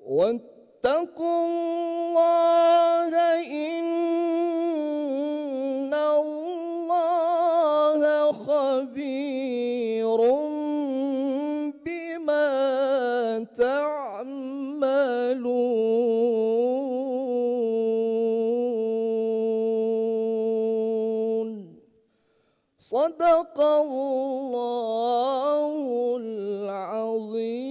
واتقوا الله إن الله خبير بما تعملون. صدق الله العظيم.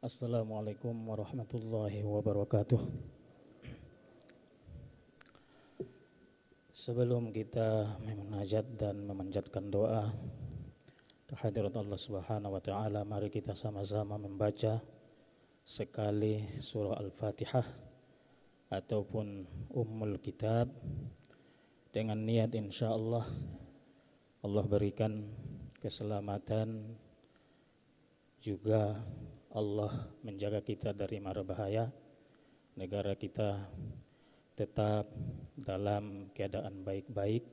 Assalamualaikum warahmatullahi wabarakatuh. Sebelum kita memunajat dan memanjatkan doa kehadirat Allah Subhanahu wa taala, mari kita sama-sama membaca sekali surah Al-Fatihah ataupun Ummul Kitab dengan niat insyaallah Allah berikan keselamatan, juga Allah menjaga kita dari mara bahaya, negara kita tetap dalam keadaan baik-baik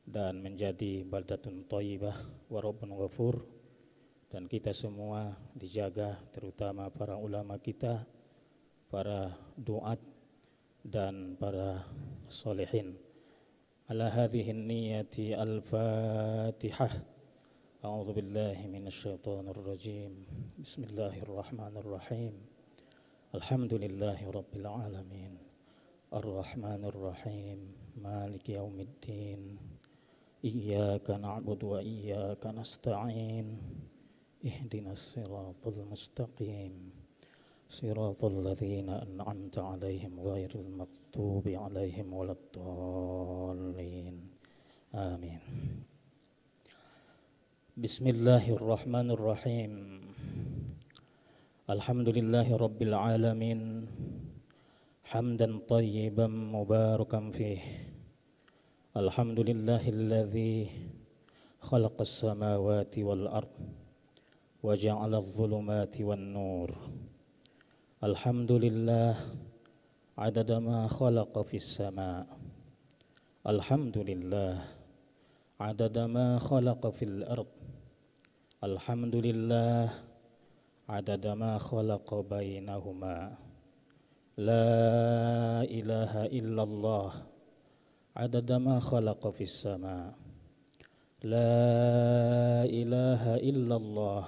dan menjadi baldatun thayyibah wa rabbun ghafur, dan kita semua dijaga, terutama para ulama kita, para duat dan para solehin. Ala hadhihi niyati al-Fatihah. A'udzu billahi minasy syaithanir rajim. Bismillahirrahmanirrahim. Alhamdulillahi rabbil alamin. Arrahmanir rahim. Maliki yaumiddin. Iyyaka na'budu wa iyyaka nasta'in. Ihdinas siratal mustaqim. Siratal ladzina an'amta 'alaihim ghairil maghdubi 'alaihim waladdallin. Amin. Bismillahirrahmanirrahim. Alhamdulillahi rabbil alamin. Hamdan tayyiban mubarakan fih. Alhamdulillahilladzi khalaqas samawati wal ard wa ja'ala adh-dhulumati wan nur. Alhamdulillah adada ma khalaqa fis sama'. Alhamdulillah adada ma khalaqa fil ard. Alhamdulillah adada ma khalaqa bainahuma. La ilaha illallah adada ma khalaqa fis sama'. La ilaha illallah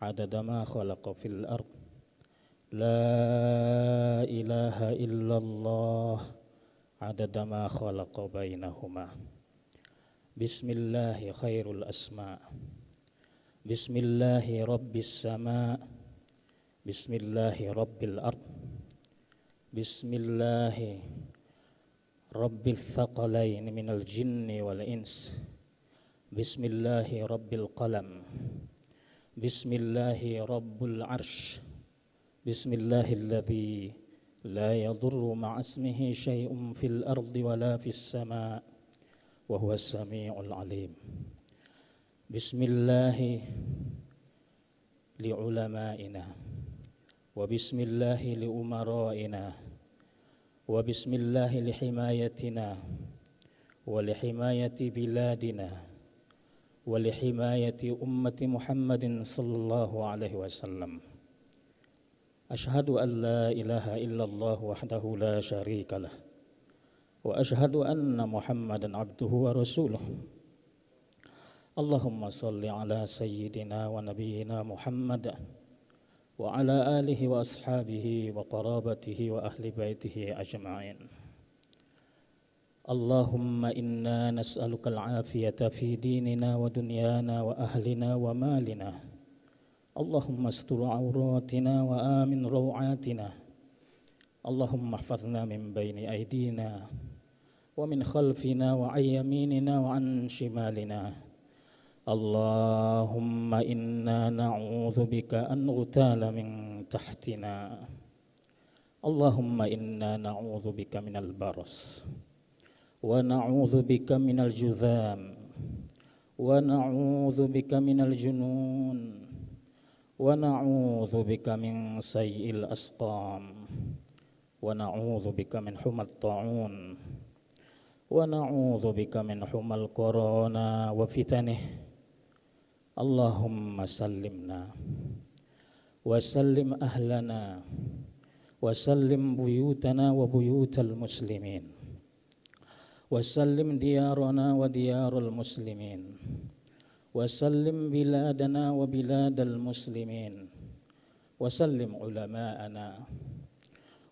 adada ma khalaqa fil ard. La ilaha illallah adada ma khalaqa bainahuma. Bismillahi khairul asma'. Bismillahi rabbis sama'. Bismillahi rabbil ard. Bismillahi rabbil thaqalain minal jinni wal ins. Bismillahi rabbil qalam. Bismillahi rabbul arsh. Bismillahilladzi la yadurru ma'asmihi syai'un fil ardi wala fis sama' wa huwas sami'ul alim. Bismillahi li'ulama'ina wa bismillahi li'umara'ina wa bismillahi lihimayatina wa lihimayati biladina wa lihimayati ummati Muhammadin sallallahu alaihi wasallam. Ashhadu an la ilaha illallah wahdahu la syarika lah wa ashhadu anna Muhammadan abduhu wa rasuluh. Allahumma salli ala sayyidina wa nabiyyina Muhammad wa ala alihi wa ashabihi wa qarabatihi wa ahli baitihi ajma'in. Allahumma inna nas'aluka al-afiyata fi dinina wa dunyana wa ahlina wa malina. Allahumma astur awratina wa amin rawatina. Allahumma ihfazna min bayni aydina wa min khalfina wa an yaminina wa an shimalina. Allahumma inna na'udzu bika an nughtala min tahtina Allahumma inna na'udzu bika minal baras wa na'udzu bika minal juzam wa na'udzu bika minal junun wa na'udzu bika min sayyi'il asqam wa na'udzu bika min humat ta'un wa na'udzu bika min humal corona wa fitanih. Allahumma sallimna wa sallim ahlana wa sallim buyutana wa buyutal muslimin wa sallim diyarana wa diyaral muslimin wa sallim biladana wa biladal muslimin wa sallim ulama'ana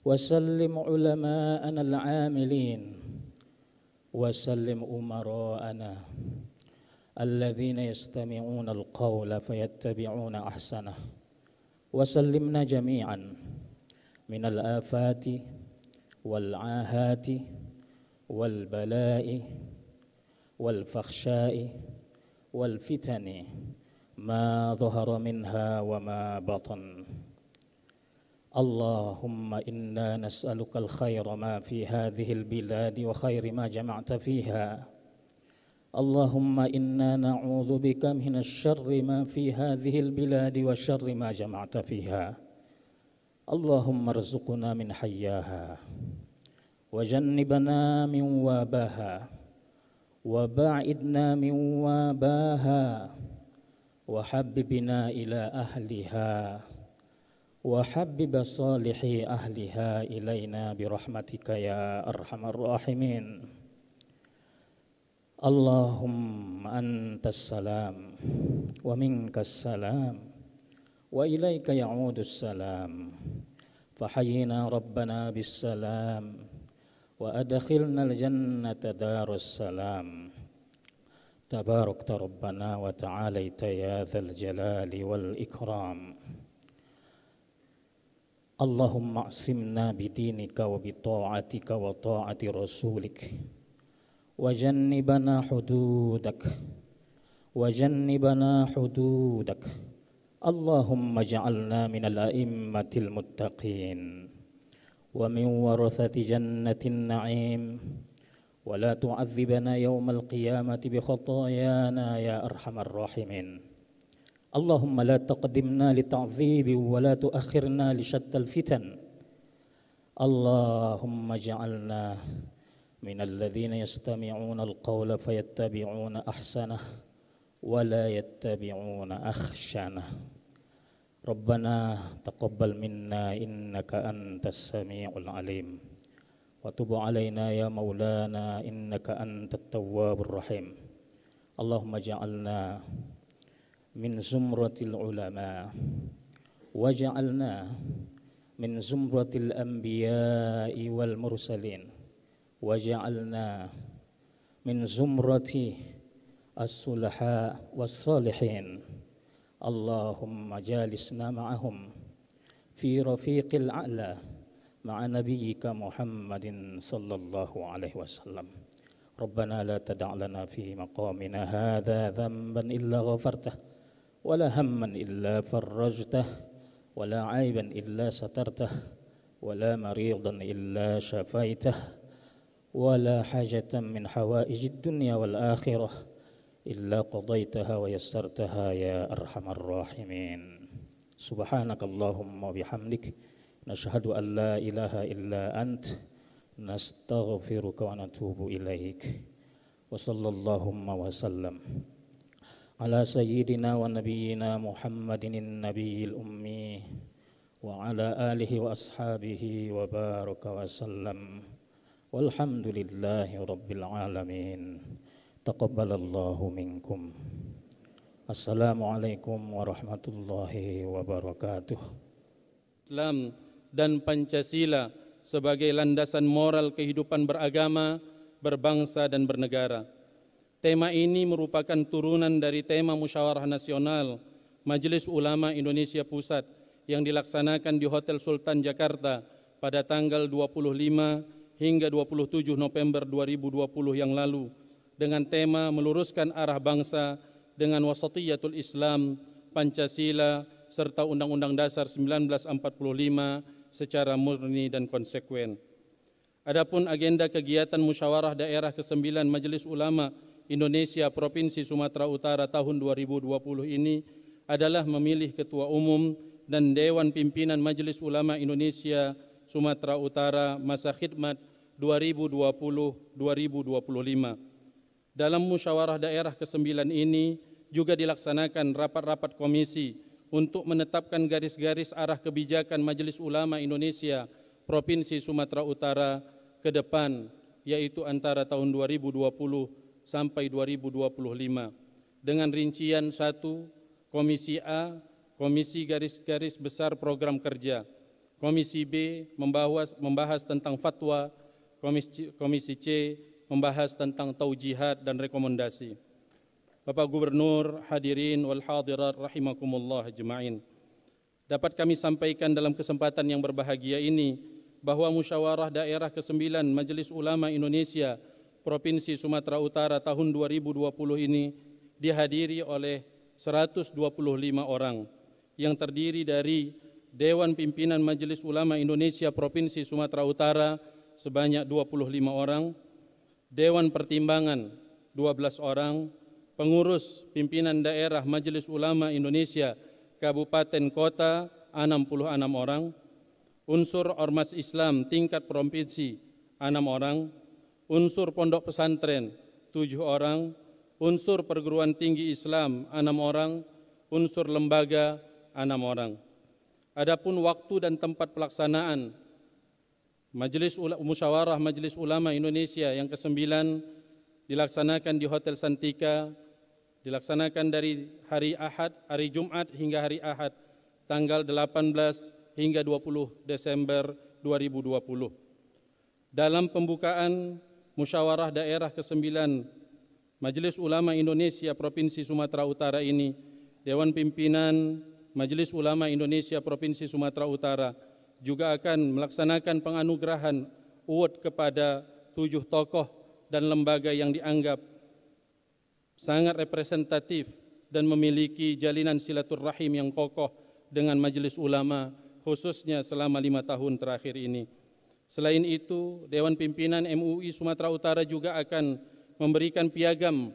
wa sallim ulama'ana al-amilin wa sallim umara'ana alladhina yastami'una al-qawla fayattabi'una ahsanah wa sallimna jami'an min al-afati wal-ahati wal-bala'i wal-fakhsha'i wal-fitani ma dhahara minha wa ma batan. Allahumma inna nas'aluka al-khayra ma fi hadhihi al-biladi wa khayri ma jama'ta fiha. Allahumma inna na'udzu bika min asy-syarri ma fi hadhihi al-biladi wa syarri ma jama'ta fiha. Allahumma arzuqna min hayyaha wa jannibna min wabaha wa ba'idna min wabaha wa habbibna ila ahliha wa habbib salihi ahliha ilaina birahmatika ya arhamar rahimin. Allahumma antas salam wa minkas salam wa ilaika ya'udus salam fahayyina rabbana bis salam wa adkhilna al jannata darus salam. Tabarakta rabbana wa ta'alaita ya dzal jalali wal ikram. Allahumma aqsimna bidinika wa bi ta'atika wa ta'ati rasulik wa jannibana hududak wa jannibana hududak. Allahumma ja'alna minal a'immatil muttaqin wa min warathati jannatin na'im wa la tu'adzibna yawmal qiyamati bi khatayana ya arhamar rahimin. Allahumma la taqdimna li ta'dhibi wa la tuakhirna li syattal fitan. Allahumma ja'alna minal ladzina yastami'una al-qawla fayattabi'una ahsanah wa la yattabi'una akhshanah. Rabbana taqabbal minna innaka antas sami'ul alim wa tub 'alaina ya maulana innaka antat tawwabur rahim. Allahumma ja'alna min zumratil ulama waj'alna min zumratil anbiya'i wal mursalin waj'alna min zumrati as-sulaha was salihin. Allahumma jalisna ma'ahum fi rafiqil a'la ma'a nabiyyika Muhammadin sallallahu alaihi wasallam. Rabbana la tada' lana fi maqamina hadha dhanban illa ghafartah wala hamman illa farrajtah wala aiban illa satartah wala maridan illa syafaitah wala hajatan min hawaijid dunya wal akhirah illa qadaitaha wa yassartaha ya arhamar rahimin. Subhanakallahumma bihamdik nashhadu an la ilaha illa ant nastaghfiruka wa natubu ilaik. Wa sallallahu wa sallam ala sayyidina wa nabiyyina Muhammadin nabiyil ummi wa ala alihi wa ashabihi wa baraka wa sallam. Walhamdulillahi rabbil alamin. Taqabbalallahu minkum. Assalamualaikum warahmatullahi wabarakatuh. Islam dan Pancasila sebagai landasan moral kehidupan beragama, berbangsa dan bernegara. Tema ini merupakan turunan dari tema Musyawarah Nasional Majelis Ulama Indonesia Pusat yang dilaksanakan di Hotel Sultan Jakarta pada tanggal 25 hingga 27 November 2020 yang lalu dengan tema meluruskan arah bangsa dengan wasatiyatul Islam, Pancasila serta Undang-Undang Dasar 1945 secara murni dan konsekuen. Adapun agenda kegiatan Musyawarah Daerah ke-9 Majelis Ulama Indonesia Provinsi Sumatera Utara tahun 2020 ini adalah memilih Ketua Umum dan Dewan Pimpinan Majelis Ulama Indonesia Sumatera Utara masa khidmat 2020-2025. Dalam Musyawarah Daerah ke-9 ini juga dilaksanakan rapat-rapat komisi untuk menetapkan garis-garis arah kebijakan Majelis Ulama Indonesia Provinsi Sumatera Utara ke depan, yaitu antara tahun 2020 sampai 2025. Dengan rincian 1, Komisi A, Komisi Garis-Garis Besar Program Kerja. Komisi B membahas tentang fatwa. Komisi C membahas tentang taujihat dan rekomendasi. Bapak Gubernur, hadirin wal hadirat rahimakumullah ajma'in. Dapat kami sampaikan dalam kesempatan yang berbahagia ini bahwa Musyawarah Daerah ke-9 Majelis Ulama Indonesia Provinsi Sumatera Utara tahun 2020 ini dihadiri oleh 125 orang yang terdiri dari Dewan Pimpinan Majelis Ulama Indonesia Provinsi Sumatera Utara sebanyak 25 orang, Dewan Pertimbangan 12 orang, pengurus pimpinan daerah Majelis Ulama Indonesia Kabupaten Kota 66 orang, unsur ormas Islam tingkat provinsi 6 orang, unsur pondok pesantren 7 orang, unsur perguruan tinggi Islam 6 orang, unsur lembaga 6 orang. Adapun waktu dan tempat pelaksanaan Musyawarah Majelis Ulama Indonesia yang ke-9 dilaksanakan di Hotel Santika, dilaksanakan dari hari Jumat hingga hari Ahad, tanggal 18 hingga 20 Desember 2020. Dalam pembukaan Musyawarah Daerah ke-9 Majelis Ulama Indonesia Provinsi Sumatera Utara ini, Dewan Pimpinan Majelis Ulama Indonesia Provinsi Sumatera Utara juga akan melaksanakan penganugerahan award kepada 7 tokoh dan lembaga yang dianggap sangat representatif dan memiliki jalinan silaturahim yang kokoh dengan majelis ulama, khususnya selama 5 tahun terakhir ini. Selain itu, Dewan Pimpinan MUI Sumatera Utara juga akan memberikan piagam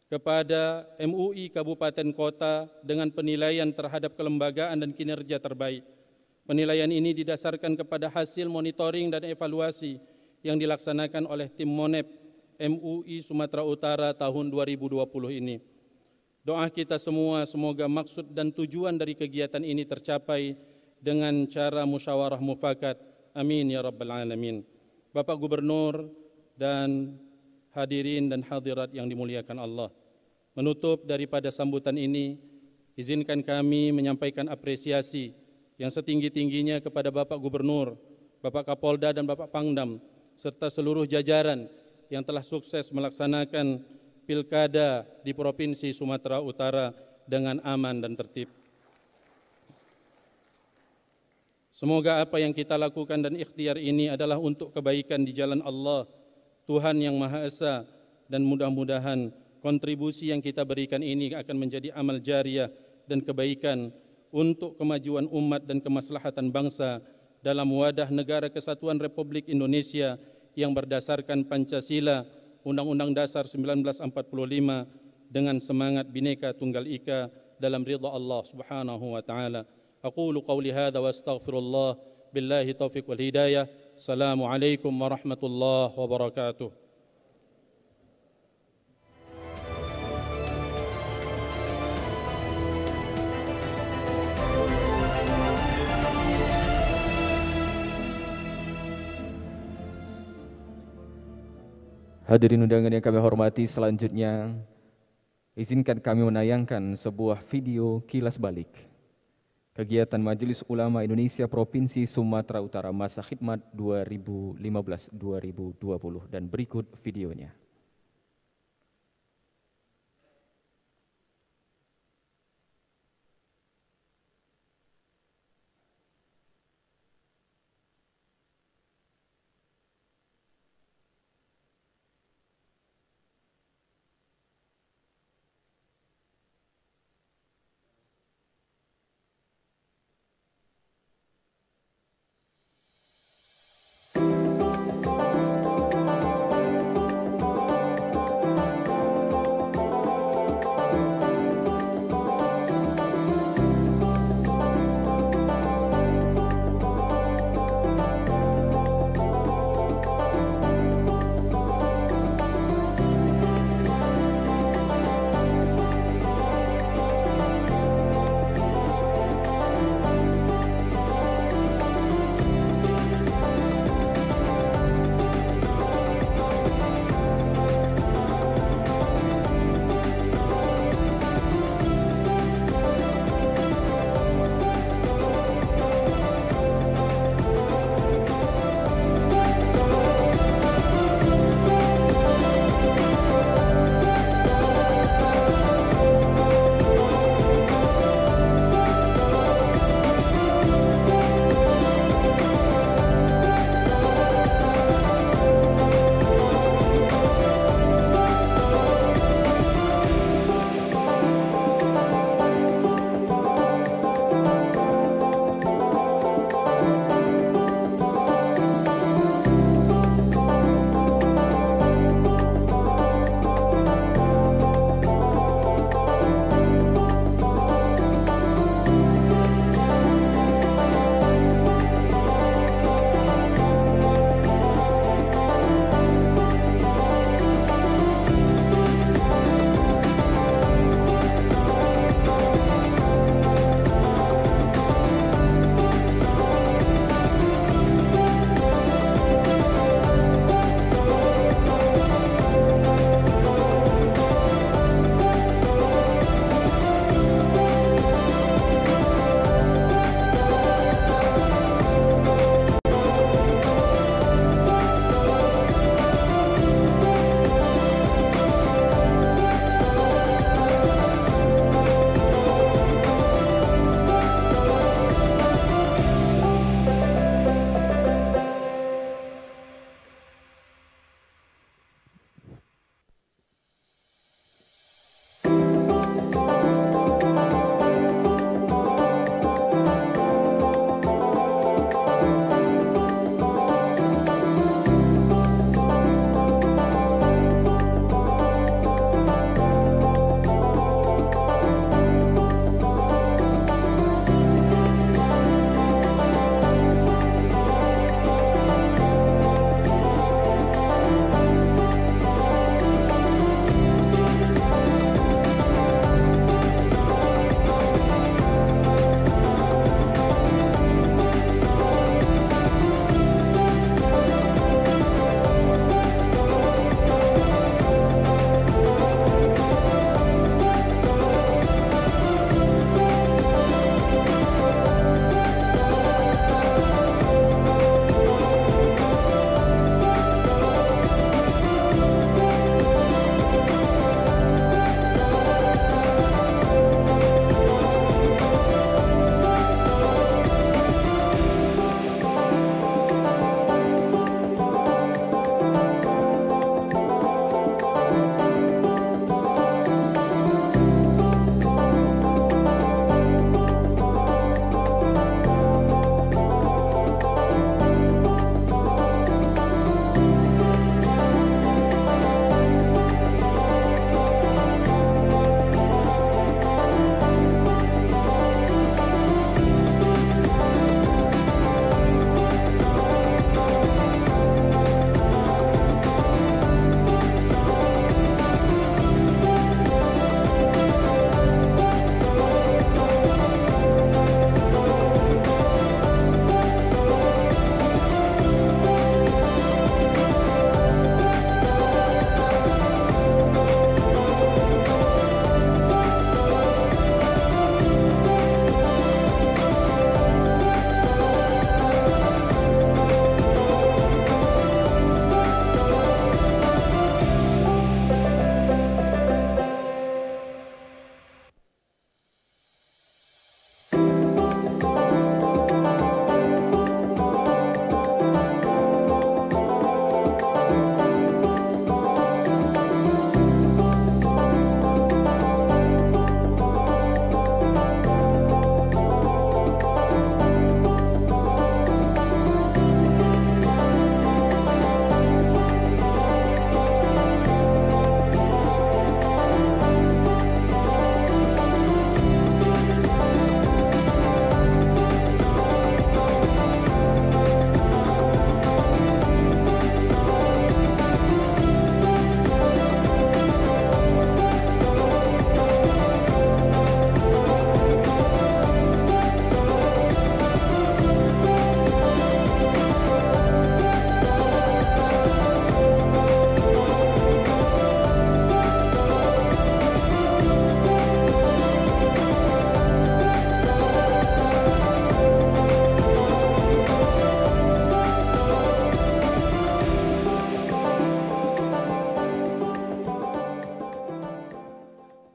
kepada MUI Kabupaten Kota dengan penilaian terhadap kelembagaan dan kinerja terbaik. Penilaian ini didasarkan kepada hasil monitoring dan evaluasi yang dilaksanakan oleh tim Monep MUI Sumatera Utara tahun 2020 ini. Doa kita semua semoga maksud dan tujuan dari kegiatan ini tercapai dengan cara musyawarah mufakat. Amin ya rabbal alamin. Bapak Gubernur dan hadirin dan hadirat yang dimuliakan Allah, menutup daripada sambutan ini, izinkan kami menyampaikan apresiasi yang setinggi-tingginya kepada Bapak Gubernur, Bapak Kapolda dan Bapak Pangdam, serta seluruh jajaran yang telah sukses melaksanakan pilkada di Provinsi Sumatera Utara dengan aman dan tertib. Semoga apa yang kita lakukan dan ikhtiar ini adalah untuk kebaikan di jalan Allah, Tuhan yang Maha Esa, dan mudah-mudahan kontribusi yang kita berikan ini akan menjadi amal jariah dan kebaikan untuk kemajuan umat dan kemaslahatan bangsa dalam wadah Negara Kesatuan Republik Indonesia yang berdasarkan Pancasila, Undang-Undang Dasar 1945 dengan semangat Bhinneka Tunggal Ika dalam ridha Allah Subhanahu wa taala. Aqulu qawli hadza wa astaghfirullah, billahi taufiq wal hidayah. Assalamualaikum warahmatullahi wabarakatuh. Hadirin undangan yang kami hormati, selanjutnya izinkan kami menayangkan sebuah video kilas balik kegiatan Majelis Ulama Indonesia Provinsi Sumatera Utara masa khidmat 2015-2020 dan berikut videonya.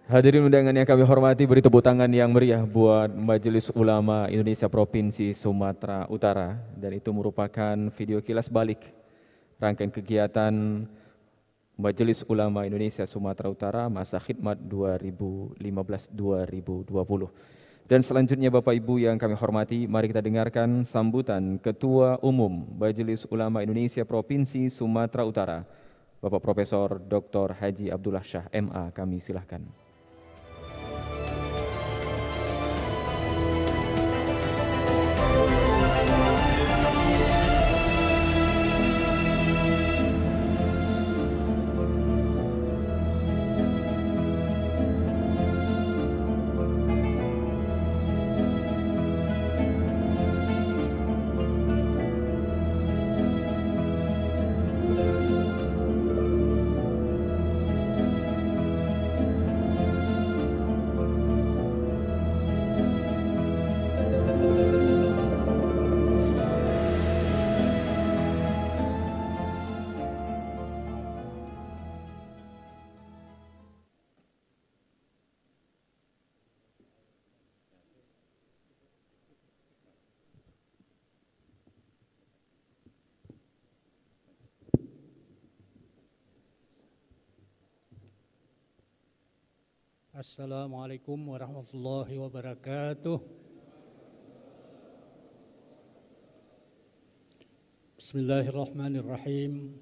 Hadirin undangan yang kami hormati, beri tepuk tangan yang meriah buat Majelis Ulama Indonesia Provinsi Sumatera Utara. Dan itu merupakan video kilas balik rangkaian kegiatan Majelis Ulama Indonesia Sumatera Utara masa khidmat 2015-2020. Dan selanjutnya Bapak Ibu yang kami hormati, mari kita dengarkan sambutan Ketua Umum Majelis Ulama Indonesia Provinsi Sumatera Utara, Bapak Profesor Dr. Haji Abdullah Shah MA. Kami silahkan. Assalamualaikum warahmatullahi wabarakatuh. Bismillahirrahmanirrahim.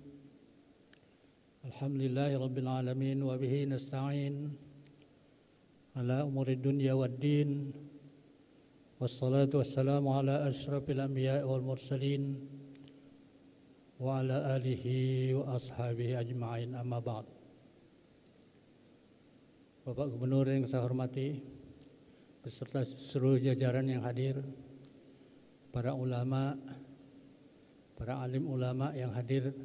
Alhamdulillahi rabbil alamin wa bihi nasta'in ala umuri dunya waddin. Wassalatu wassalamu ala asyrafil anbiya'i wal mursalin wa ala alihi wa ashabihi ajma'in, amma ba'd. Bapak Gubernur yang saya hormati, beserta seluruh jajaran yang hadir, para ulama, para alim ulama yang hadir,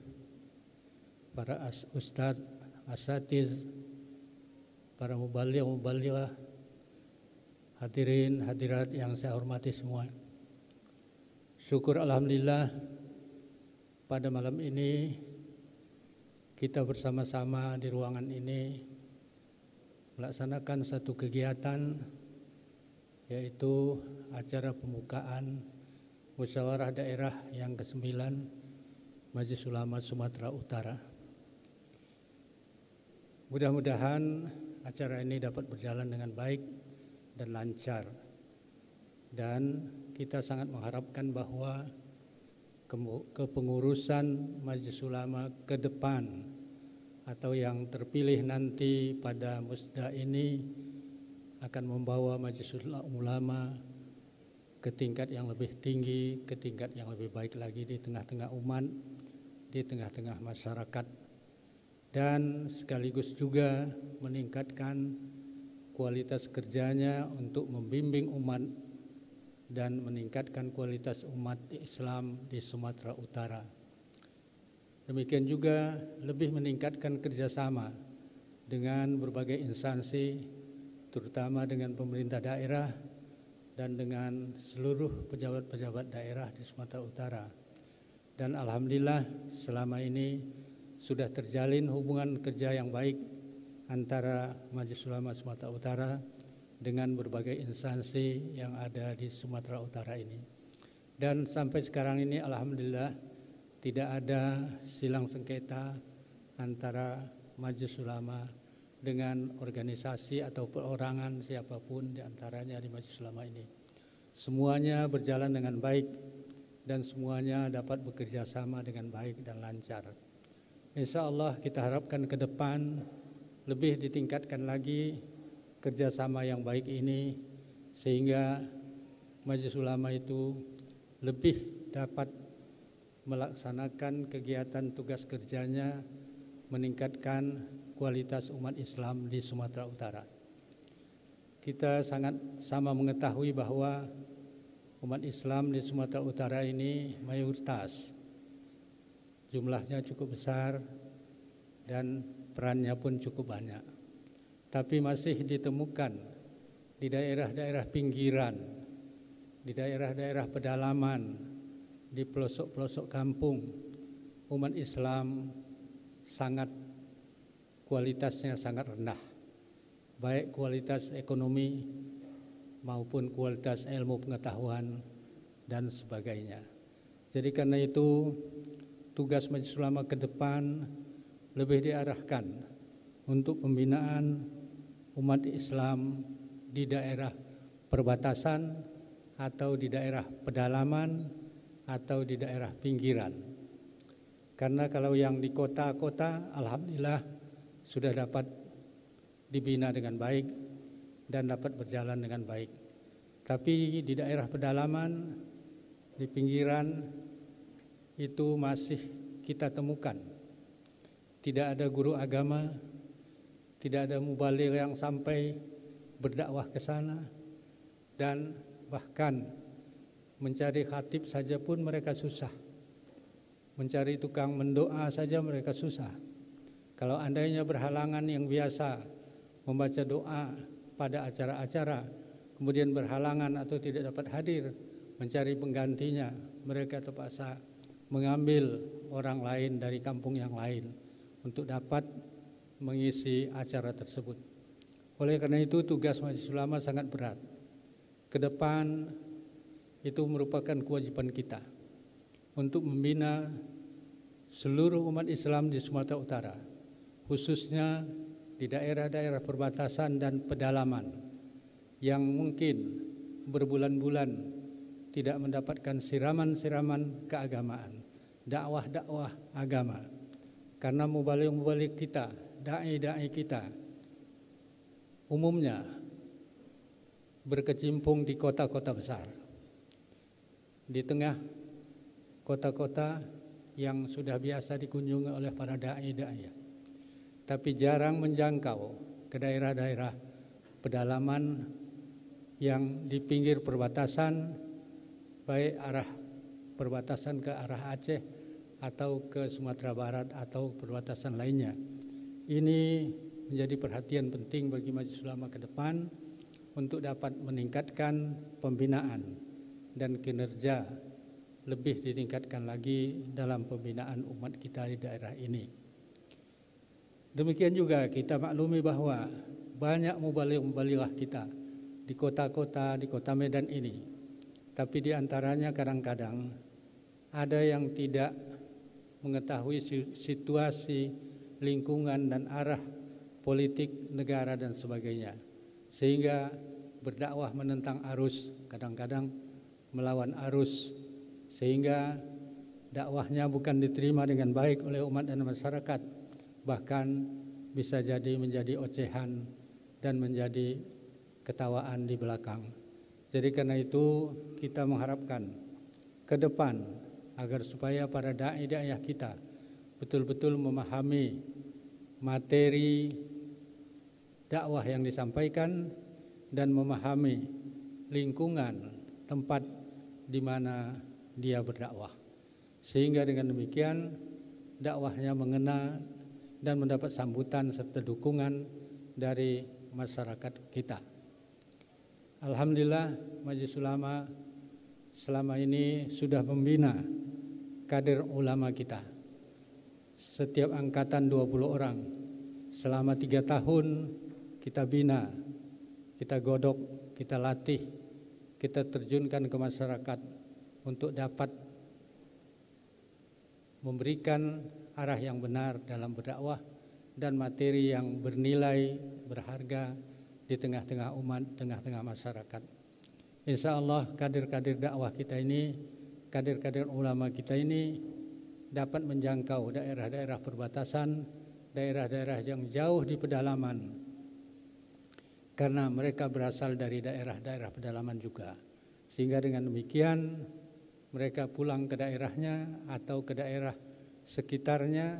para ustadz, asatiz, para mubaligh, hadirin, hadirat yang saya hormati semua. Syukur alhamdulillah pada malam ini kita bersama-sama di ruangan ini melaksanakan satu kegiatan, yaitu acara pembukaan musyawarah daerah yang ke-9 Majelis Ulama Sumatera Utara. Mudah-mudahan acara ini dapat berjalan dengan baik dan lancar, dan kita sangat mengharapkan bahwa kepengurusan Majelis Ulama ke depan atau yang terpilih nanti pada musda ini akan membawa Majelis Ulama ke tingkat yang lebih tinggi, ke tingkat yang lebih baik lagi di tengah-tengah umat, di tengah-tengah masyarakat, dan sekaligus juga meningkatkan kualitas kerjanya untuk membimbing umat dan meningkatkan kualitas umat Islam di Sumatera Utara. Demikian juga lebih meningkatkan kerjasama dengan berbagai instansi, terutama dengan pemerintah daerah dan dengan seluruh pejabat-pejabat daerah di Sumatera Utara. Dan alhamdulillah selama ini sudah terjalin hubungan kerja yang baik antara Majelis Ulama Sumatera Utara dengan berbagai instansi yang ada di Sumatera Utara ini. Dan sampai sekarang ini alhamdulillah tidak ada silang sengketa antara Majelis Ulama dengan organisasi atau perorangan siapapun di antaranya di Majelis Ulama ini. Semuanya berjalan dengan baik dan semuanya dapat bekerja sama dengan baik dan lancar. Insya Allah kita harapkan ke depan lebih ditingkatkan lagi kerjasama yang baik ini, sehingga Majelis Ulama itu lebih dapat melaksanakan kegiatan tugas kerjanya, meningkatkan kualitas umat Islam di Sumatera Utara. Kita sangat sama mengetahui bahwa umat Islam di Sumatera Utara ini mayoritas, jumlahnya cukup besar dan perannya pun cukup banyak. Tapi masih ditemukan di daerah-daerah pinggiran, di daerah-daerah pedalaman, di pelosok-pelosok kampung, umat Islam sangat kualitasnya sangat rendah. baik kualitas ekonomi maupun kualitas ilmu pengetahuan dan sebagainya. Jadi karena itu tugas Majelis Ulama ke depan lebih diarahkan untuk pembinaan umat Islam di daerah perbatasan atau di daerah pedalaman atau di daerah pinggiran. Karena kalau yang di kota-kota alhamdulillah sudah dapat dibina dengan baik dan dapat berjalan dengan baik. Tapi di daerah pedalaman, di pinggiran itu masih kita temukan. Tidak ada guru agama, tidak ada mubaligh yang sampai berdakwah ke sana, dan bahkan mencari khatib saja pun mereka susah. Mencari tukang mendoa saja mereka susah. Kalau andainya berhalangan yang biasa membaca doa pada acara-acara, kemudian berhalangan atau tidak dapat hadir mencari penggantinya, mereka terpaksa mengambil orang lain dari kampung yang lain untuk dapat mengisi acara tersebut. Oleh karena itu tugas Majelis Ulama sangat berat. Ke depan itu merupakan kewajiban kita untuk membina seluruh umat Islam di Sumatera Utara, khususnya di daerah-daerah perbatasan dan pedalaman yang mungkin berbulan-bulan tidak mendapatkan siraman-siraman keagamaan, dakwah-dakwah agama. Karena mubaligh-mubaligh kita, dai-dai kita umumnya berkecimpung di kota-kota besar. Di tengah kota-kota yang sudah biasa dikunjungi oleh para dai-dai, tapi jarang menjangkau ke daerah-daerah pedalaman yang di pinggir perbatasan, baik arah perbatasan ke arah Aceh atau ke Sumatera Barat atau perbatasan lainnya. Ini menjadi perhatian penting bagi Majelis Ulama ke depan untuk dapat meningkatkan pembinaan dan kinerja lebih ditingkatkan lagi dalam pembinaan umat kita di daerah ini. Demikian juga kita maklumi bahwa banyak mubaligh-mubalighah kita di kota-kota, di kota Medan ini. Tapi di antaranya kadang-kadang ada yang tidak mengetahui situasi lingkungan dan arah politik negara dan sebagainya. Sehingga berdakwah menentang arus, kadang-kadang melawan arus. Sehingga dakwahnya bukan diterima dengan baik oleh umat dan masyarakat. Bahkan bisa jadi menjadi ocehan dan menjadi ketawaan di belakang. Jadi karena itu kita mengharapkan ke depan agar supaya para dai-dai kita betul-betul memahami materi dakwah yang disampaikan dan memahami lingkungan tempat di mana dia berdakwah. Sehingga dengan demikian dakwahnya mengena dan mendapat sambutan serta dukungan dari masyarakat kita. Alhamdulillah Majelis Ulama selama ini sudah membina kader ulama kita. Setiap angkatan 20 orang. Selama 3 tahun kita bina, kita godok, kita latih, kita terjunkan ke masyarakat untuk dapat memberikan arah yang benar dalam berdakwah dan materi yang bernilai, berharga di tengah-tengah umat, tengah-tengah masyarakat. Insya Allah kader-kader dakwah kita ini, kader-kader ulama kita ini dapat menjangkau daerah-daerah perbatasan, daerah-daerah yang jauh di pedalaman, karena mereka berasal dari daerah-daerah pedalaman juga. Sehingga dengan demikian mereka pulang ke daerahnya atau ke daerah sekitarnya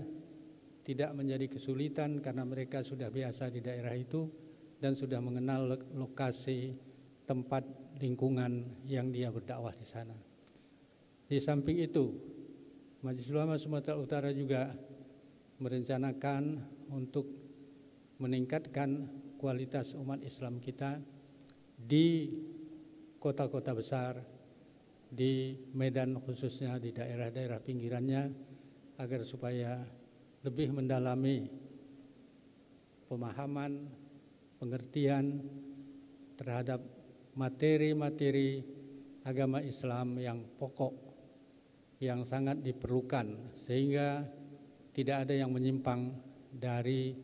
tidak menjadi kesulitan karena mereka sudah biasa di daerah itu dan sudah mengenal lokasi, tempat, lingkungan yang dia berdakwah di sana. Di samping itu, Majelis Ulama Sumatera Utara juga merencanakan untuk meningkatkan kualitas umat Islam kita di kota-kota besar, di Medan khususnya di daerah-daerah pinggirannya, agar supaya lebih mendalami pemahaman, pengertian terhadap materi-materi agama Islam yang pokok, yang sangat diperlukan, sehingga tidak ada yang menyimpang dari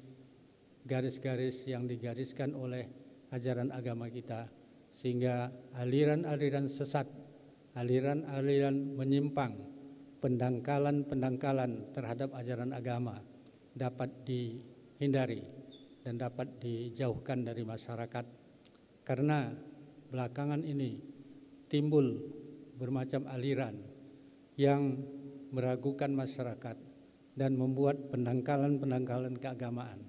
garis-garis yang digariskan oleh ajaran agama kita, sehingga aliran-aliran sesat, aliran-aliran menyimpang, pendangkalan-pendangkalan terhadap ajaran agama dapat dihindari dan dapat dijauhkan dari masyarakat. Karena belakangan ini timbul bermacam aliran yang meragukan masyarakat dan membuat pendangkalan-pendangkalan keagamaan,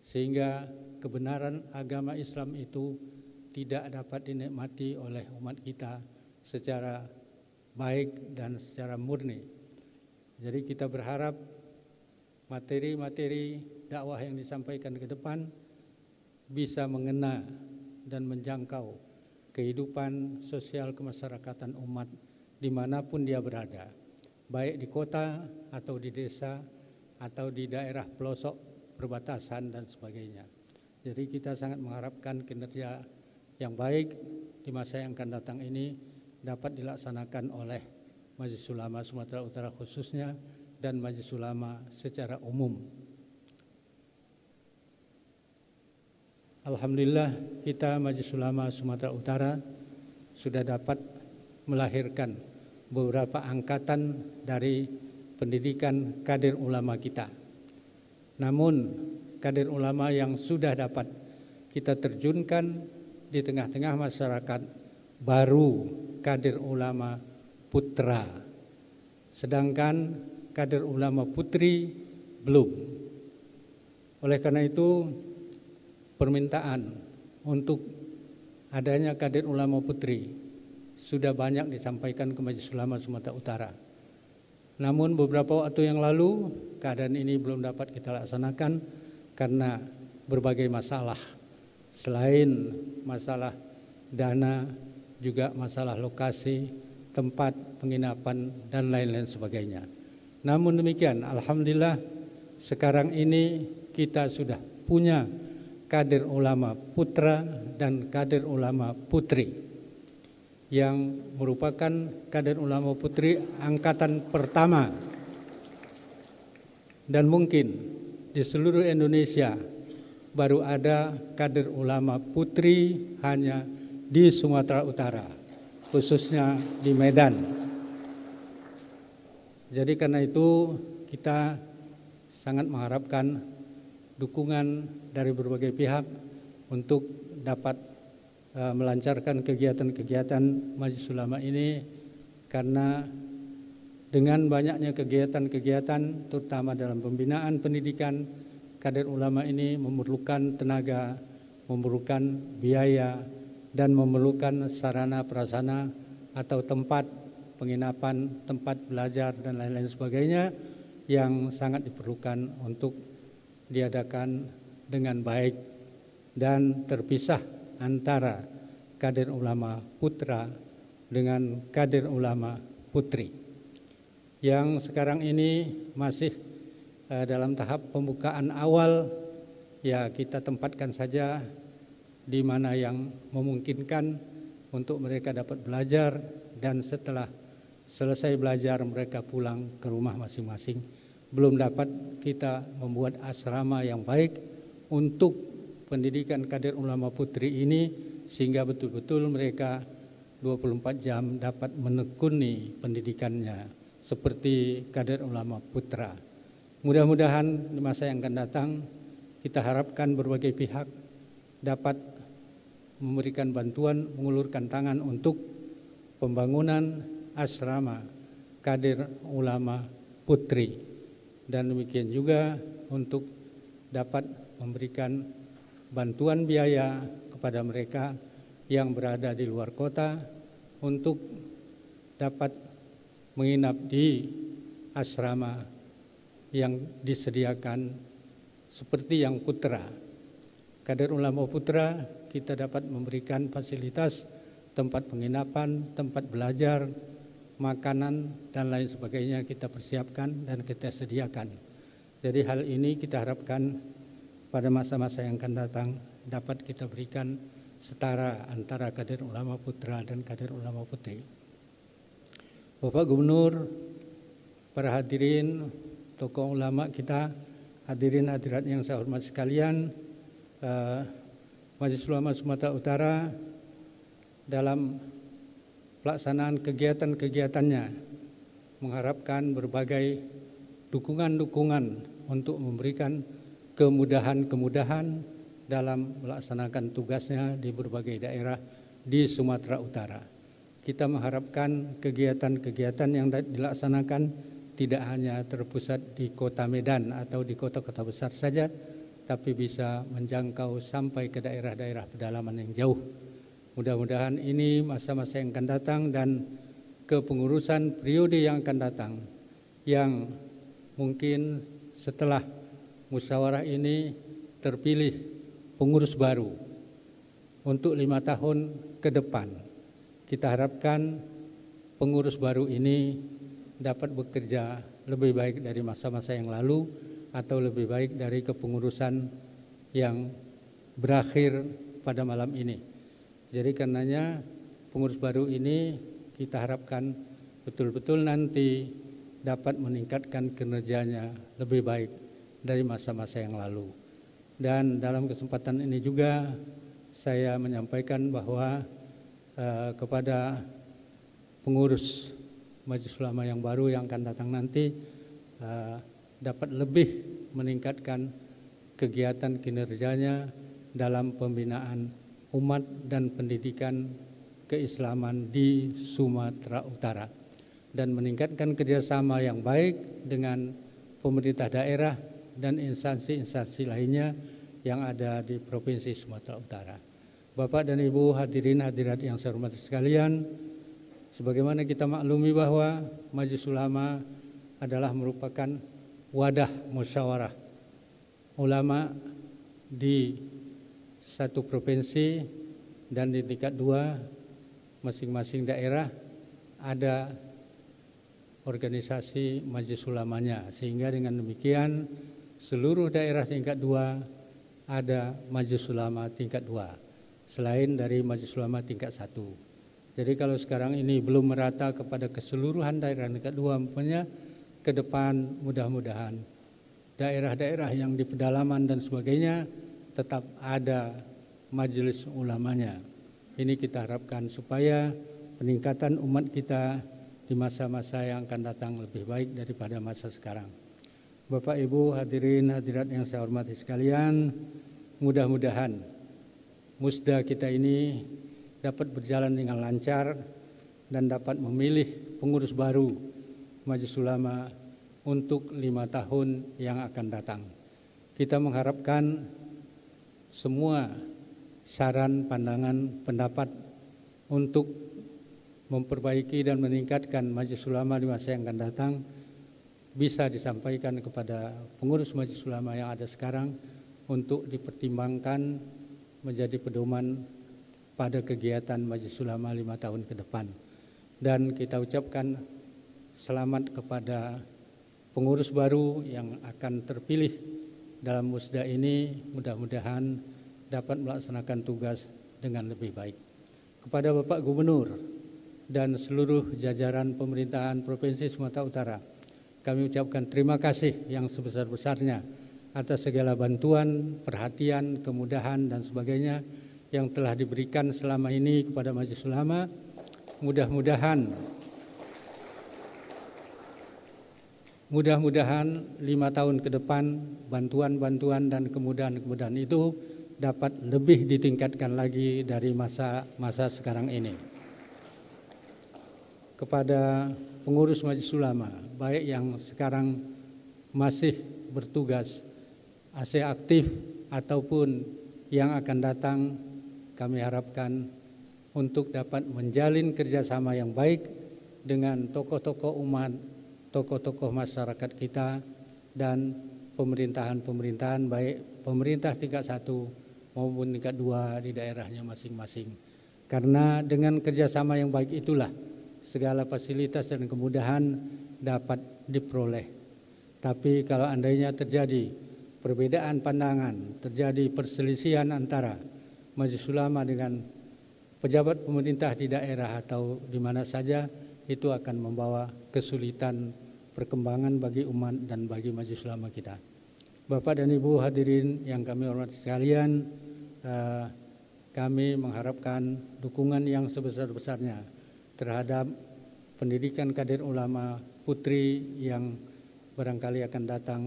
sehingga kebenaran agama Islam itu tidak dapat dinikmati oleh umat kita secara baik dan secara murni. Jadi kita berharap materi-materi dakwah yang disampaikan ke depan bisa mengena dan menjangkau kehidupan sosial kemasyarakatan umat dimanapun dia berada, baik di kota atau di desa atau di daerah pelosok perbatasan dan sebagainya. Jadi kita sangat mengharapkan kinerja yang baik di masa yang akan datang ini dapat dilaksanakan oleh Majelis Ulama Sumatera Utara khususnya dan Majelis Ulama secara umum. Alhamdulillah kita Majelis Ulama Sumatera Utara sudah dapat melahirkan beberapa angkatan dari pendidikan kader ulama kita. Namun kader ulama yang sudah dapat kita terjunkan di tengah-tengah masyarakat baru kader ulama putra, sedangkan kader ulama putri belum. Oleh karena itu permintaan untuk adanya kader ulama putri sudah banyak disampaikan ke Majelis Ulama Sumatera Utara. Namun beberapa waktu yang lalu keadaan ini belum dapat kita laksanakan karena berbagai masalah. Selain masalah dana, juga masalah lokasi, tempat penginapan, dan lain-lain sebagainya. Namun demikian, alhamdulillah sekarang ini kita sudah punya kader ulama putra dan kader ulama putri yang merupakan kader ulama putri angkatan pertama, dan mungkin di seluruh Indonesia baru ada kader ulama putri hanya di Sumatera Utara, khususnya di Medan. Jadi karena itu kita sangat mengharapkan dukungan dari berbagai pihak untuk dapat melancarkan kegiatan-kegiatan Majelis Ulama ini, karena dengan banyaknya kegiatan-kegiatan terutama dalam pembinaan pendidikan, kader ulama ini memerlukan tenaga, memerlukan biaya, dan memerlukan sarana prasarana atau tempat penginapan, tempat belajar, dan lain-lain sebagainya yang sangat diperlukan untuk diadakan dengan baik dan terpisah antara kader ulama putra dengan kader ulama putri. Yang sekarang ini masih dalam tahap pembukaan awal, ya kita tempatkan saja di mana yang memungkinkan untuk mereka dapat belajar, dan setelah selesai belajar mereka pulang ke rumah masing-masing. Belum dapat kita membuat asrama yang baik untuk pendidikan kader ulama putri ini, sehingga betul-betul mereka 24 jam dapat menekuni pendidikannya seperti kader ulama putra. Mudah-mudahan di masa yang akan datang kita harapkan berbagai pihak dapat memberikan bantuan, mengulurkan tangan untuk pembangunan asrama kader ulama putri, dan demikian juga untuk dapat memberikan bantuan biaya kepada mereka yang berada di luar kota untuk dapat menginap di asrama yang disediakan seperti yang putra. Kader ulama putra kita dapat memberikan fasilitas tempat penginapan, tempat belajar, makanan, dan lain sebagainya kita persiapkan dan kita sediakan. Jadi hal ini kita harapkan pada masa-masa yang akan datang dapat kita berikan setara antara kader ulama putra dan kader ulama putri. Bapak Gubernur, para hadirin, tokoh ulama kita, hadirin hadirat yang saya hormati sekalian, Majelis Ulama Sumatera Utara dalam pelaksanaan kegiatan-kegiatannya mengharapkan berbagai dukungan-dukungan untuk memberikan kemudahan-kemudahan dalam melaksanakan tugasnya di berbagai daerah di Sumatera Utara. Kita mengharapkan kegiatan-kegiatan yang dilaksanakan tidak hanya terpusat di kota Medan atau di kota-kota besar saja, tapi bisa menjangkau sampai ke daerah-daerah pedalaman yang jauh. Mudah-mudahan ini masa-masa yang akan datang dan kepengurusan periode yang akan datang, yang mungkin setelah musyawarah ini terpilih pengurus baru untuk 5 tahun ke depan. Kita harapkan pengurus baru ini dapat bekerja lebih baik dari masa-masa yang lalu atau lebih baik dari kepengurusan yang berakhir pada malam ini. Jadi karenanya pengurus baru ini kita harapkan betul-betul nanti dapat meningkatkan kinerjanya lebih baik dari masa-masa yang lalu. Dan dalam kesempatan ini juga saya menyampaikan bahwa kepada pengurus Majelis Ulama yang baru yang akan datang nanti dapat lebih meningkatkan kegiatan kinerjanya dalam pembinaan umat dan pendidikan keislaman di Sumatera Utara dan meningkatkan kerjasama yang baik dengan pemerintah daerah dan instansi-instansi lainnya yang ada di Provinsi Sumatera Utara. Bapak dan Ibu hadirin hadirat yang saya hormati sekalian, sebagaimana kita maklumi bahwa Majelis Ulama adalah merupakan wadah musyawarah ulama di satu provinsi dan di tingkat 2 masing-masing daerah ada organisasi majelis ulamanya, sehingga dengan demikian seluruh daerah tingkat 2 ada majelis ulama tingkat 2 selain dari majelis ulama tingkat 1. Jadi kalau sekarang ini belum merata kepada keseluruhan daerah tingkat 2, maksudnya ke depan mudah-mudahan daerah-daerah yang di pedalaman dan sebagainya tetap ada majelis ulamanya. Ini kita harapkan supaya peningkatan umat kita di masa-masa yang akan datang lebih baik daripada masa sekarang. Bapak Ibu hadirin hadirat yang saya hormati sekalian, mudah-mudahan musda kita ini dapat berjalan dengan lancar dan dapat memilih pengurus baru Majelis Ulama untuk 5 tahun yang akan datang. Kita mengharapkan semua saran, pandangan, pendapat untuk memperbaiki dan meningkatkan Majelis Ulama di masa yang akan datang bisa disampaikan kepada pengurus Majelis Ulama yang ada sekarang untuk dipertimbangkan menjadi pedoman pada kegiatan Majelis Ulama 5 tahun ke depan. Dan kita ucapkan selamat kepada pengurus baru yang akan terpilih dalam musda ini, mudah-mudahan dapat melaksanakan tugas dengan lebih baik. Kepada Bapak Gubernur dan seluruh jajaran pemerintahan Provinsi Sumatera Utara, kami ucapkan terima kasih yang sebesar-besarnya atas segala bantuan, perhatian, kemudahan dan sebagainya yang telah diberikan selama ini kepada Majelis Ulama. Mudah-mudahan 5 tahun ke depan bantuan-bantuan dan kemudahan-kemudahan itu dapat lebih ditingkatkan lagi dari masa sekarang ini. Kepada pengurus Majelis Ulama, baik yang sekarang masih bertugas, masih aktif ataupun yang akan datang, kami harapkan untuk dapat menjalin kerjasama yang baik dengan tokoh-tokoh umat, tokoh-tokoh masyarakat kita dan pemerintahan-pemerintahan baik pemerintah tingkat 1 maupun tingkat 2 di daerahnya masing-masing. Karena dengan kerjasama yang baik itulah segala fasilitas dan kemudahan dapat diperoleh. Tapi kalau andainya terjadi perbedaan pandangan, terjadi perselisihan antara Majelis Ulama dengan pejabat pemerintah di daerah atau di mana saja, itu akan membawa kesulitan perkembangan bagi umat dan bagi Majelis Ulama kita. Bapak dan Ibu hadirin yang kami hormati sekalian, kami mengharapkan dukungan yang sebesar-besarnya terhadap pendidikan kader ulama putri yang barangkali akan datang.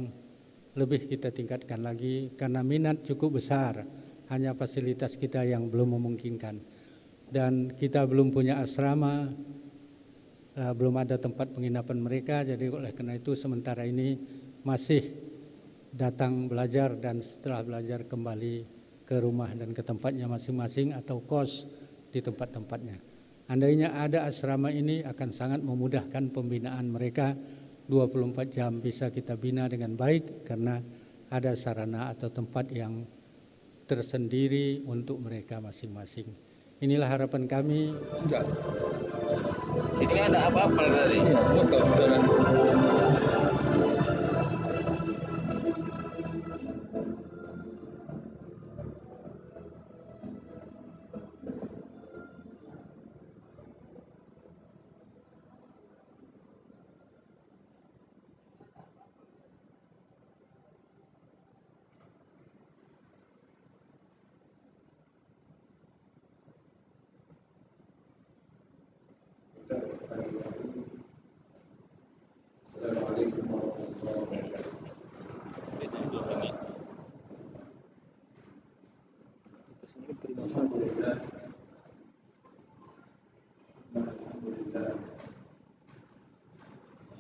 Lebih kita tingkatkan lagi karena minat cukup besar, hanya fasilitas kita yang belum memungkinkan. Dan kita belum punya asrama, belum ada tempat penginapan mereka, jadi oleh karena itu sementara ini masih datang belajar dan setelah belajar kembali ke rumah dan ke tempatnya masing-masing atau kos di tempat-tempatnya. Andainya ada asrama ini akan sangat memudahkan pembinaan mereka. 24 jam bisa kita bina dengan baik karena ada sarana atau tempat yang tersendiri untuk mereka masing-masing. Inilah harapan kami. Enggak. Ini ada apa-apa tadi? Assalamualaikum warahmatullahi wabarakatuh. Alhamdulillah. Alhamdulillah.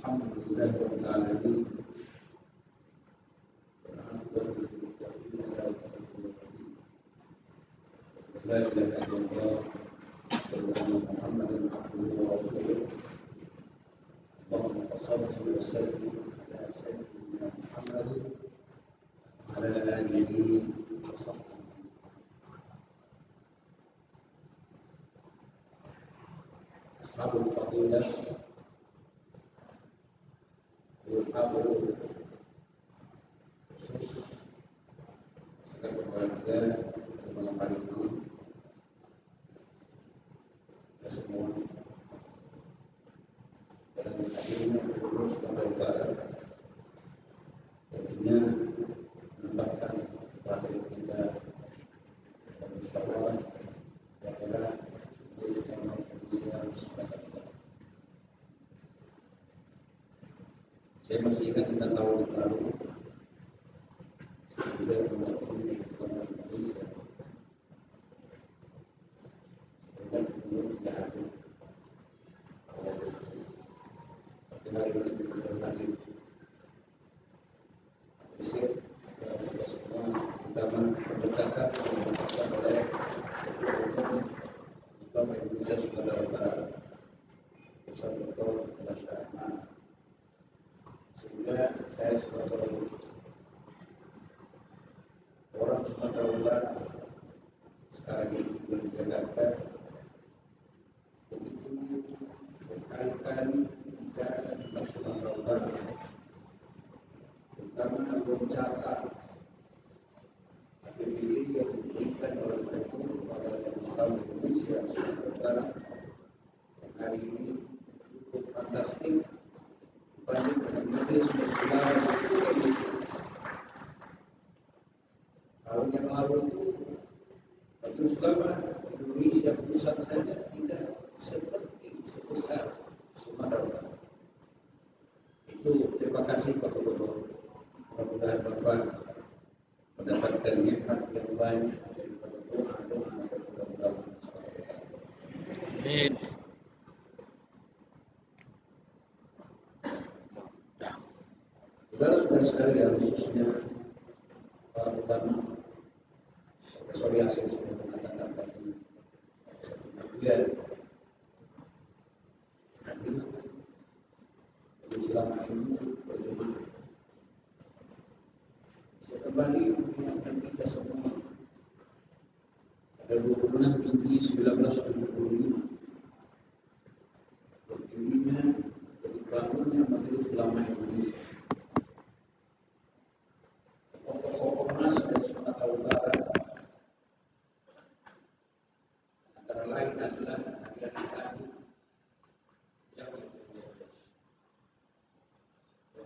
Alhamdulillah rabbil alamin. La ilaha illallah wa Muhammadan abduhu wa rasuluh. اللهم صل وسلم على سيدنا محمد وعلى آله وصحبه. أصحاب الفضيلة والحاضرون khusus sekali keluarga malam hari ini kita semua dan akhirnya Gubernur Sumatera Utara tentunya menambahkan kepada kita dan musyawarah daerah Istimewa Indonesia Sumatera Utara. Saya masih ingat kita tahun yang lalu sudah mewakili Istimewa Indonesia dengan Gubernur tidak hadir. Hari ini kita hadir. Saya kita semua utama memberitakan oleh Islam Indonesia Sumatera Utara bersama Dr. Syahman, sehingga saya sebagai orang Sumatera Utara sekarang ini di Jakarta begitu berkali-kali bicara tentang Sumatera Utara, terutama loncatan APBD yang diberikan oleh Gubernur kepada Islam Indonesia Sumatera Utara yang hari ini cukup fantastik dibanding dengan Majelis Ulama di seluruh Indonesia. Tahun yang lalu itu Majelis Ulama Indonesia pusat saja tidak seperti sebesar Sumatera Utara. Itu terima kasih Pak Gubernur. Mudah-mudahan Bapak mendapatkan nikmat yang banyak daripada doa-doa dan mudah-mudahan Sumatera Utara. Amin. Saudara-saudara sekalian, khususnya para ulama, Profesor Yasin sudah mengatakan tadi, Profesor selama ini berjemaah. Saya kembali mengingatkan kita semua pada 26 Juni 1975 berdirinya dan dibangunnya Majelis Ulama Indonesia. Tokoh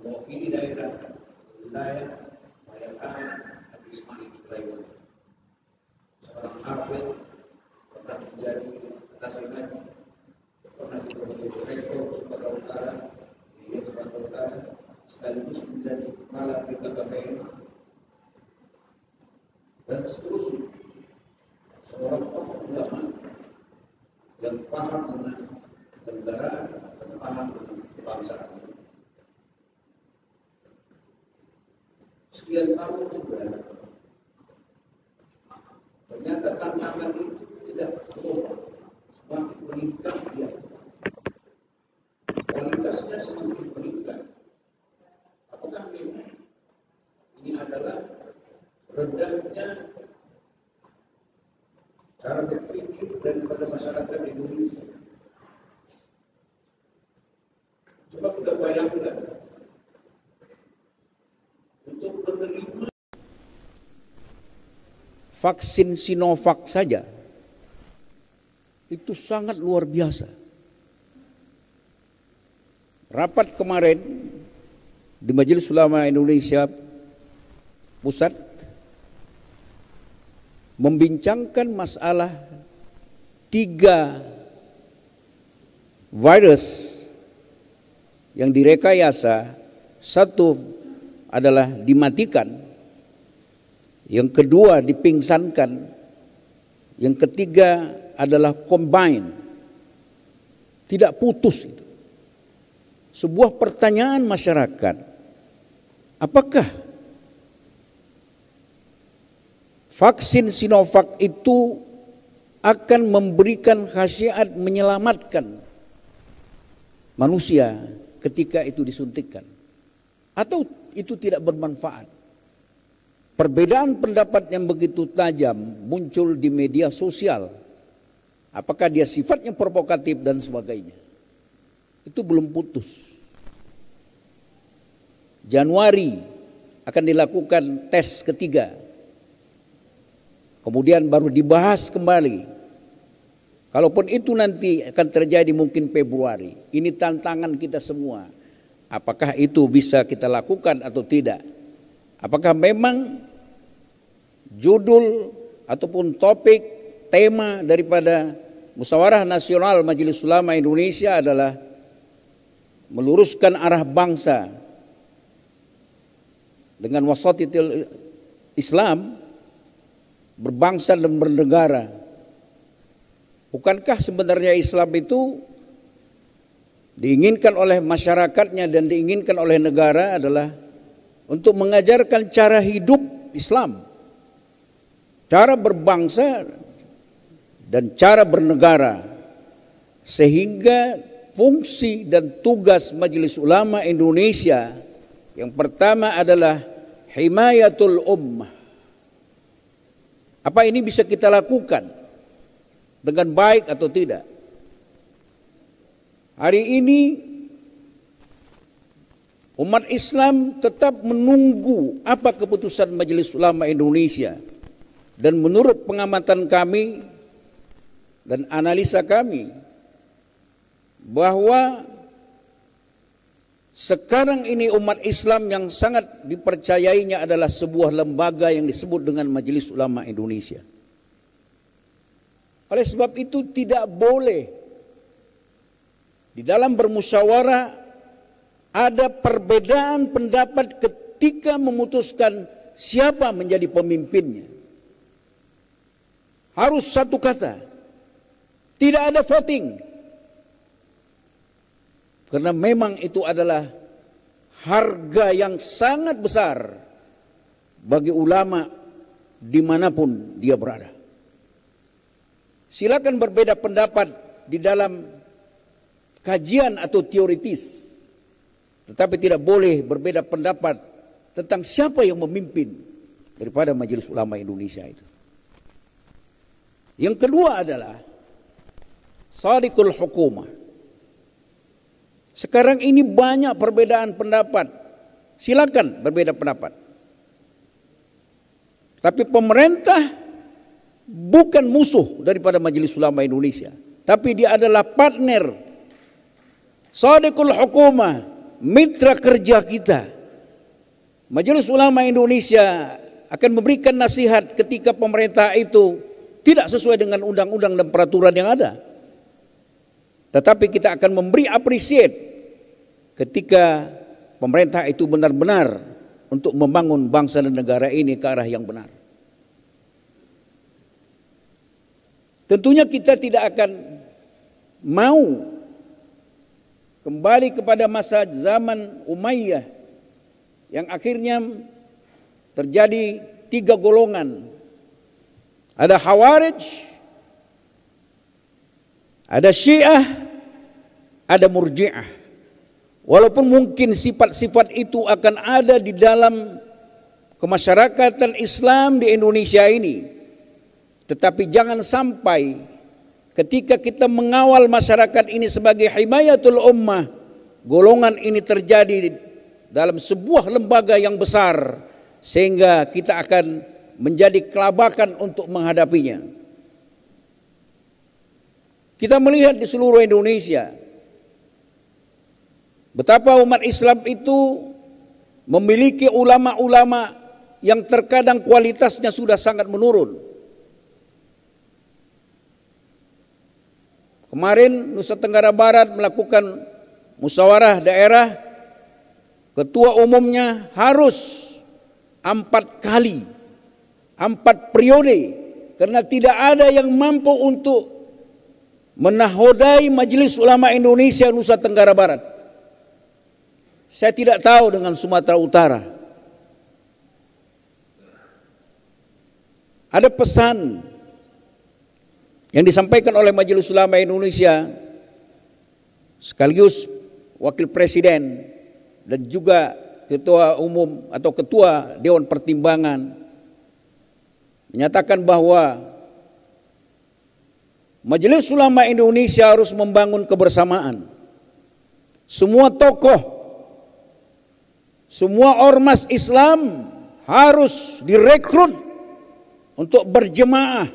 mewakili daerah wilayah Bayar Haji Ismail Sulaiman, seorang hafid, pernah menjadi atas ngaji, pernah juga menjadi rektor Sumatera Utara, di Sumatera Utara, sekaligus menjadi kepala BKKBN dan seterusnya. Seorang tokoh ulama yang paham dengan kenegaraan dan paham dengan kebangsaan. Sekian tahun sudah, ternyata tantangan itu tidak berubah, semakin meningkat dia, kualitasnya semakin meningkat. Apakah memang ini adalah rendahnya cara berpikir daripada masyarakat Indonesia? Coba kita bayangkan, untuk menerima vaksin Sinovac saja itu sangat luar biasa. Rapat kemarin di Majelis Ulama Indonesia Pusat membincangkan masalah 3 virus yang direkayasa. Satu adalah dimatikan, yang kedua dipingsankan, yang ketiga adalah combine, tidak putus itu. Sebuah pertanyaan masyarakat, apakah vaksin Sinovac itu akan memberikan khasiat menyelamatkan manusia ketika itu disuntikkan, atau itu tidak bermanfaat? Perbedaan pendapat yang begitu tajam muncul di media sosial. Apakah dia sifatnya provokatif dan sebagainya? Itu belum putus. Januari akan dilakukan tes ketiga. Kemudian baru dibahas kembali. Kalaupun itu nanti akan terjadi mungkin Februari. Ini tantangan kita semua. Apakah itu bisa kita lakukan atau tidak? Apakah memang judul ataupun topik tema daripada Musyawarah Nasional Majelis Ulama Indonesia adalah meluruskan arah bangsa dengan wasatitul Islam, berbangsa dan bernegara? Bukankah sebenarnya Islam itu diinginkan oleh masyarakatnya dan diinginkan oleh negara adalah untuk mengajarkan cara hidup Islam, cara berbangsa dan cara bernegara, sehingga fungsi dan tugas Majelis Ulama Indonesia yang pertama adalah himayatul ummah. Apa ini bisa kita lakukan dengan baik atau tidak? Hari ini umat Islam tetap menunggu apa keputusan Majelis Ulama Indonesia. Dan menurut pengamatan kami dan analisa kami, bahwa sekarang ini umat Islam yang sangat dipercayainya adalah sebuah lembaga yang disebut dengan Majelis Ulama Indonesia. Oleh sebab itu tidak boleh di dalam bermusyawarah ada perbedaan pendapat ketika memutuskan siapa menjadi pemimpinnya. Harus satu kata, tidak ada voting. Karena memang itu adalah harga yang sangat besar bagi ulama dimanapun dia berada. Silakan berbeda pendapat di dalam kajian atau teoritis, tetapi tidak boleh berbeda pendapat tentang siapa yang memimpin daripada Majelis Ulama Indonesia itu. Yang kedua adalah shadikul hukumah. Sekarang ini banyak perbedaan pendapat. Silakan berbeda pendapat. Tapi pemerintah bukan musuh daripada Majelis Ulama Indonesia, tapi dia adalah partner. Shadikul hukumah mitra kerja kita. Majelis Ulama Indonesia akan memberikan nasihat ketika pemerintah itu tidak sesuai dengan undang-undang dan peraturan yang ada. Tetapi kita akan memberi appreciate ketika pemerintah itu benar-benar untuk membangun bangsa dan negara ini ke arah yang benar. Tentunya kita tidak akan mau kembali kepada masa zaman Umayyah yang akhirnya terjadi 3 golongan. Ada Khawarij, ada Syiah, ada Murji'ah. Walaupun mungkin sifat-sifat itu akan ada di dalam kemasyarakatan Islam di Indonesia ini, tetapi jangan sampai ketika kita mengawal masyarakat ini sebagai himayatul ummah, golongan ini terjadi dalam sebuah lembaga yang besar sehingga kita akan menjadi kelabakan untuk menghadapinya. Kita melihat di seluruh Indonesia betapa umat Islam itu memiliki ulama-ulama yang terkadang kualitasnya sudah sangat menurun. Kemarin Nusa Tenggara Barat melakukan musyawarah daerah, ketua umumnya harus 4 kali, 4 periode, karena tidak ada yang mampu untuk menahodai Majelis Ulama Indonesia Nusa Tenggara Barat. Saya tidak tahu dengan Sumatera Utara. Ada pesan yang disampaikan oleh Majelis Ulama Indonesia sekaligus Wakil Presiden dan juga Ketua Umum atau Ketua Dewan Pertimbangan menyatakan bahwa Majelis Ulama Indonesia harus membangun kebersamaan. Semua tokoh, semua ormas Islam harus direkrut untuk berjemaah,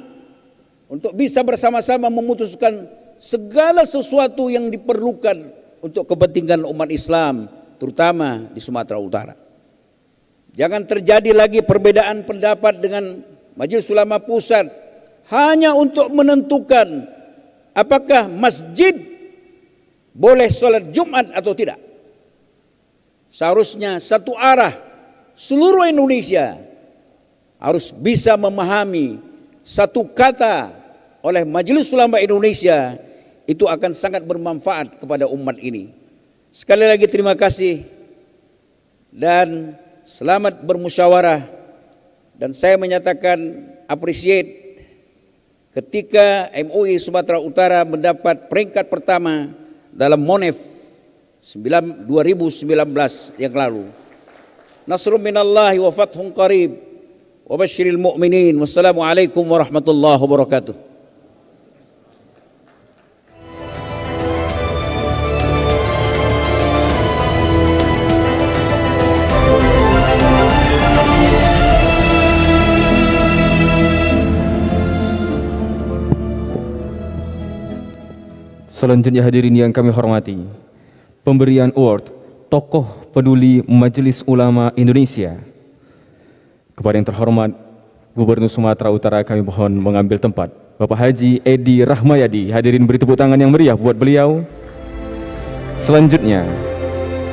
untuk bisa bersama-sama memutuskan segala sesuatu yang diperlukan untuk kepentingan umat Islam, terutama di Sumatera Utara. Jangan terjadi lagi perbedaan pendapat dengan Majelis Ulama Pusat hanya untuk menentukan apakah masjid boleh sholat Jumat atau tidak. Seharusnya satu arah, seluruh Indonesia harus bisa memahami satu kata oleh Majelis Ulama Indonesia, itu akan sangat bermanfaat kepada umat ini. Sekali lagi terima kasih dan selamat bermusyawarah, dan saya menyatakan appreciate ketika MUI Sumatera Utara mendapat peringkat pertama dalam Monef 2019 yang lalu. Nasrun minallahi wa fathun qarib wa basyiril mu'minin. Wassalamualaikum warahmatullahi wabarakatuh. Selanjutnya hadirin yang kami hormati, pemberian award Tokoh Peduli Majelis Ulama Indonesia. Kepada yang terhormat Gubernur Sumatera Utara kami mohon mengambil tempat. Bapak Haji Edi Rahmayadi, hadirin beri tepuk tangan yang meriah buat beliau. Selanjutnya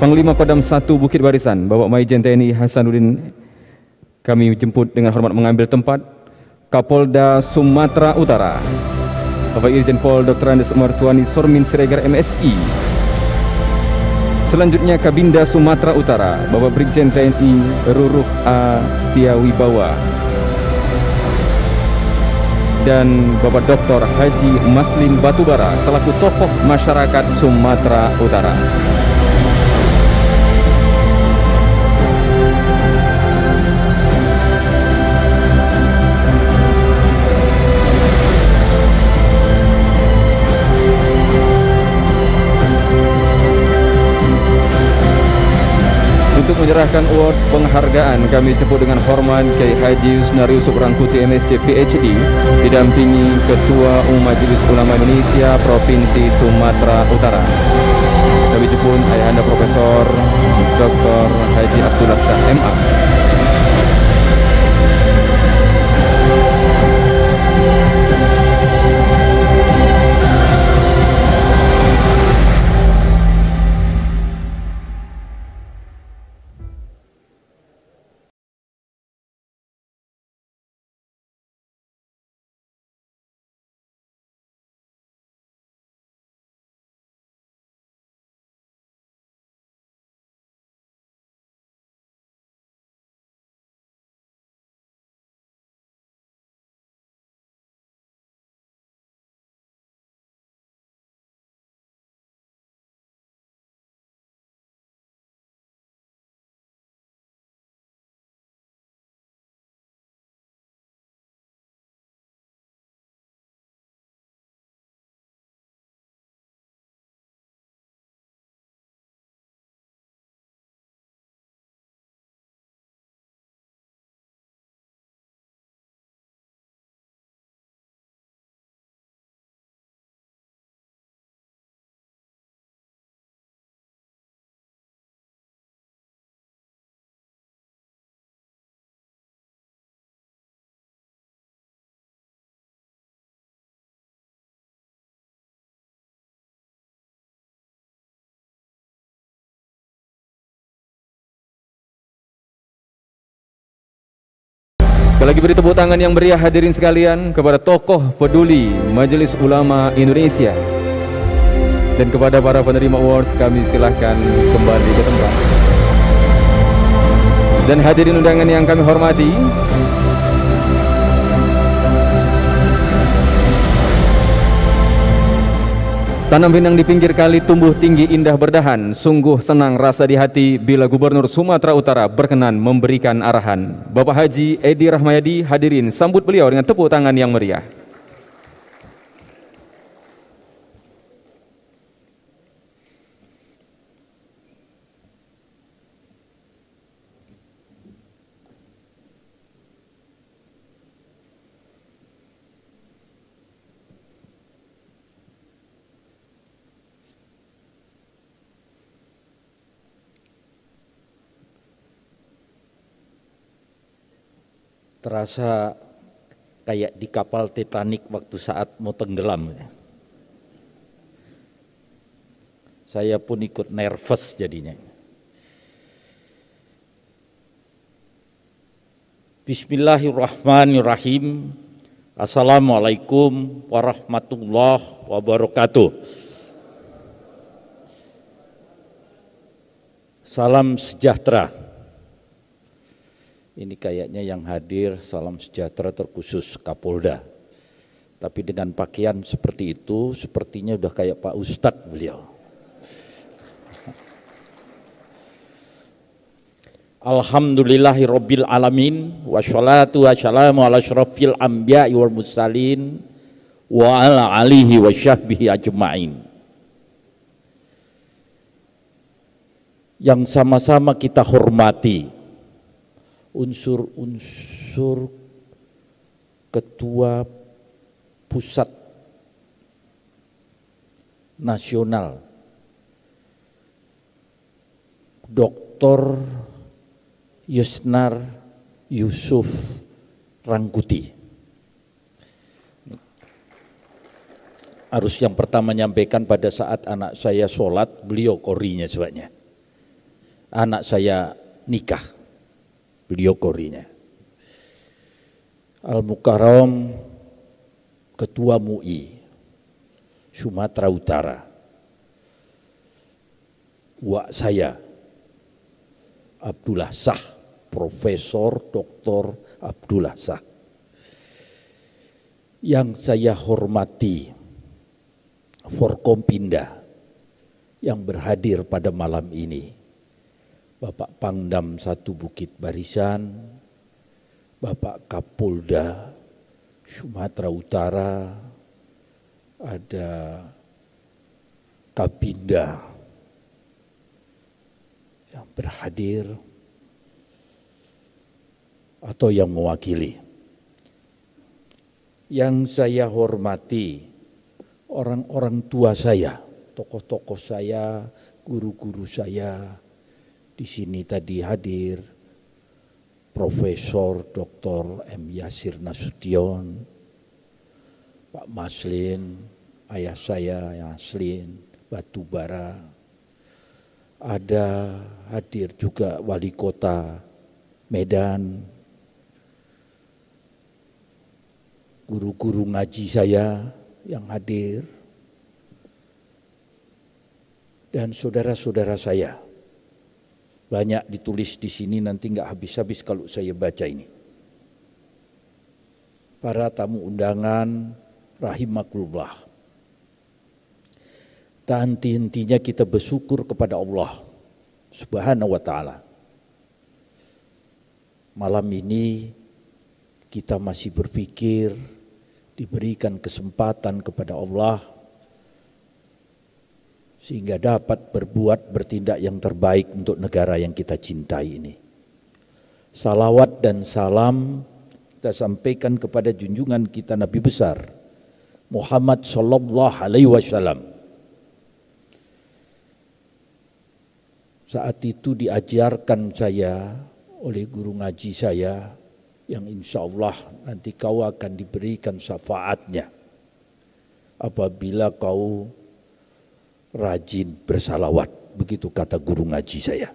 Panglima Kodam 1 Bukit Barisan Bapak Maijen TNI Hasanuddin kami jemput dengan hormat mengambil tempat. Kapolda Sumatera Utara Bapak Irjen Pol Dr. Andes Martuani Sormin Siregar MSI. Selanjutnya Kabinda Sumatera Utara Bapak Brigjen TNI Ruruh A. Setiawibawa dan Bapak Dr. Haji Maslin Batubara selaku tokoh masyarakat Sumatera Utara. Untuk menyerahkan award penghargaan kami jemput dengan hormat Kiai Haji Yusnari Yusuf Rangkuti MSc PhD didampingi Ketua Umum Majelis Ulama Indonesia Provinsi Sumatera Utara kami jemput Ayahanda Profesor Dr. Haji Abdullah Syah MA. Sekali lagi beri tepuk tangan yang meriah hadirin sekalian kepada tokoh peduli Majelis Ulama Indonesia. Dan kepada para penerima awards kami silahkan kembali ke tempat. Dan hadirin undangan yang kami hormati, tanam pinang di pinggir kali tumbuh tinggi indah berdahan. Sungguh senang rasa di hati bila Gubernur Sumatera Utara berkenan memberikan arahan. Bapak Haji Edi Rahmayadi, hadirin sambut beliau dengan tepuk tangan yang meriah. Terasa kayak di kapal Titanic waktu saat mau tenggelam. Saya pun ikut nervous jadinya. Bismillahirrahmanirrahim. Assalamualaikum warahmatullahi wabarakatuh. Salam sejahtera. Ini kayaknya yang hadir salam sejahtera terkhusus Kapolda. Tapi dengan pakaian seperti itu, sepertinya udah kayak Pak Ustadz beliau. Alhamdulillahirabbil alamin wassalatu wassalamu ala asyrafil anbiya'i wal mursalin wa ala alihi wa sahbihi ajma'in. Yang sama-sama kita hormati unsur-unsur Ketua Pusat Nasional Dr. Yusnar Yusuf Rangkuti. Harus yang pertama menyampaikan pada saat anak saya sholat, beliau korinya sebabnya. Anak saya nikah, beliau korinya. Al-Mukarram Ketua MUI Sumatera Utara, wak saya Abdullah Shah, Profesor Dr. Abdullah Shah. Yang saya hormati Forkompinda yang berhadir pada malam ini, Bapak Pangdam 1 Bukit Barisan, Bapak Kapolda Sumatera Utara, ada Kabinda yang berhadir atau yang mewakili. Yang saya hormati orang-orang tua saya, tokoh-tokoh saya, guru-guru saya di sini tadi hadir, Profesor Dr. M. Yasir Nasution, Pak Maslin, ayah saya Yaslin Batubara, ada hadir juga Wali Kota Medan, guru-guru ngaji saya yang hadir, dan saudara-saudara saya. Banyak ditulis di sini, nanti nggak habis-habis kalau saya baca ini. Para tamu undangan, rahimakumullah. Tak henti-hentinya kita bersyukur kepada Allah Subhanahu wa ta'ala. Malam ini kita masih berpikir, diberikan kesempatan kepada Allah sehingga dapat bertindak yang terbaik untuk negara yang kita cintai ini. Salawat dan salam kita sampaikan kepada junjungan kita Nabi besar Muhammad sallallahu alaihi wasallam. Saat itu diajarkan saya oleh guru ngaji saya yang insya Allah nanti kau akan diberikan syafaatnya apabila kau rajin bersalawat, begitu kata guru ngaji saya.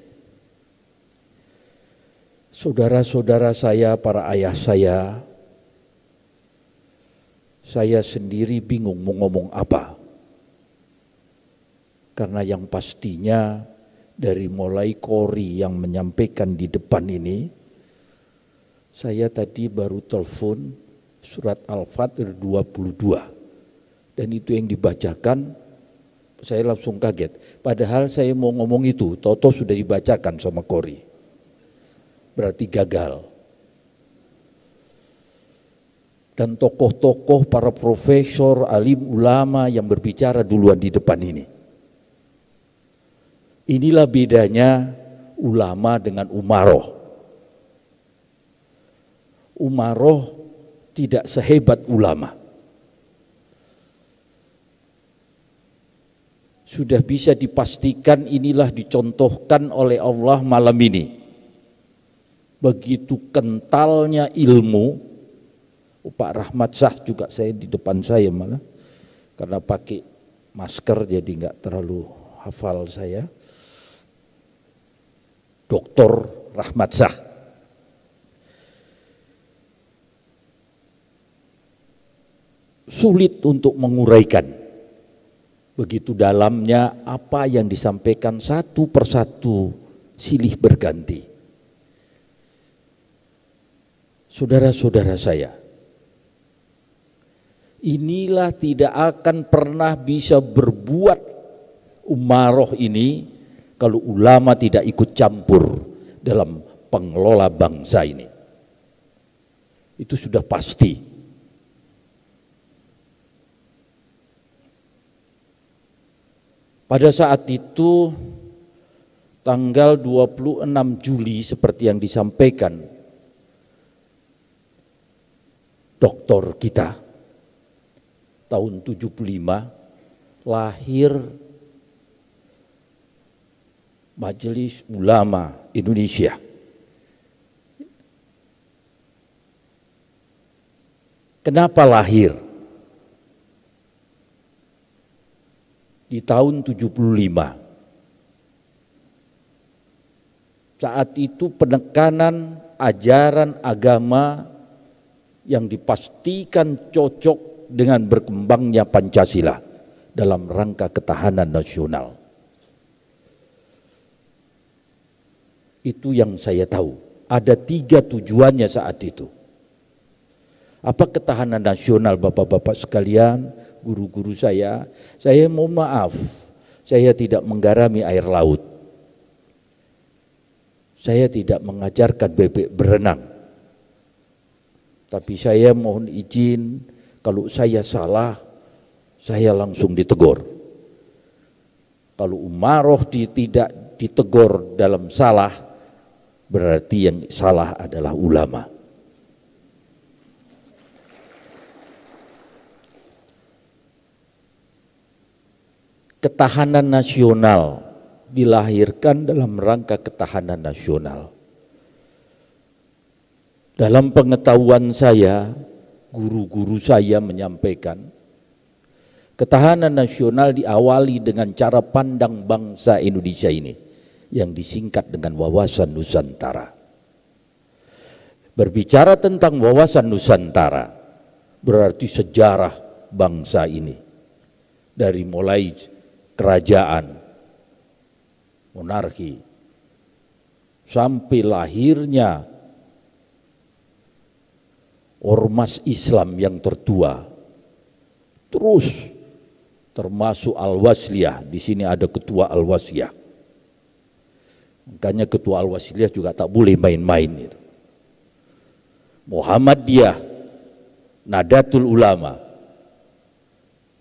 Saudara-saudara saya, para ayah saya sendiri bingung mau ngomong apa. Karena yang pastinya dari mulai Qori yang menyampaikan di depan ini, saya tadi baru telepon surat Al-Fatir 22 dan itu yang dibacakan. Saya langsung kaget, padahal saya mau ngomong itu, toto sudah dibacakan sama Qori. Berarti gagal. Dan tokoh-tokoh, para profesor, alim, ulama yang berbicara duluan di depan ini. Inilah bedanya ulama dengan umaroh. Umaroh tidak sehebat ulama. Sudah bisa dipastikan inilah dicontohkan oleh Allah malam ini. Begitu kentalnya ilmu, Pak Rahmat Shah juga saya di depan saya malah, karena pakai masker jadi nggak terlalu hafal saya. Dr. Rahmat Shah. Sulit untuk menguraikan. Begitu dalamnya apa yang disampaikan satu persatu silih berganti. Saudara-saudara saya, inilah tidak akan pernah bisa berbuat umaroh ini kalau ulama tidak ikut campur dalam pengelola bangsa ini. Itu sudah pasti. Pada saat itu tanggal 26 Juli seperti yang disampaikan doktor kita tahun 75 lahir Majelis Ulama Indonesia. Kenapa lahir? Di tahun 75. Saat itu penekanan ajaran agama yang dipastikan cocok dengan berkembangnya Pancasila dalam rangka ketahanan nasional. Itu yang saya tahu. Ada 3 tujuannya saat itu. Apa ketahanan nasional Bapak-bapak sekalian, guru-guru saya mohon maaf, saya tidak menggarami air laut. Saya tidak mengajarkan bebek berenang. Tapi saya mohon izin, kalau saya salah, saya langsung ditegur. Kalau umaroh tidak ditegur dalam salah, berarti yang salah adalah ulama. Ketahanan nasional dilahirkan dalam rangka ketahanan nasional. Dalam pengetahuan saya, guru-guru saya menyampaikan, ketahanan nasional diawali dengan cara pandang bangsa Indonesia ini yang disingkat dengan wawasan Nusantara. Berbicara tentang wawasan Nusantara berarti sejarah bangsa ini, dari mulai kerajaan, monarki, sampai lahirnya ormas Islam yang tertua, terus termasuk Al-Wasliyah. Di sini ada ketua Al-Wasliyah. Makanya ketua Al-Wasliyah juga tak boleh main-main itu. Muhammadiyah, Nadatul Ulama,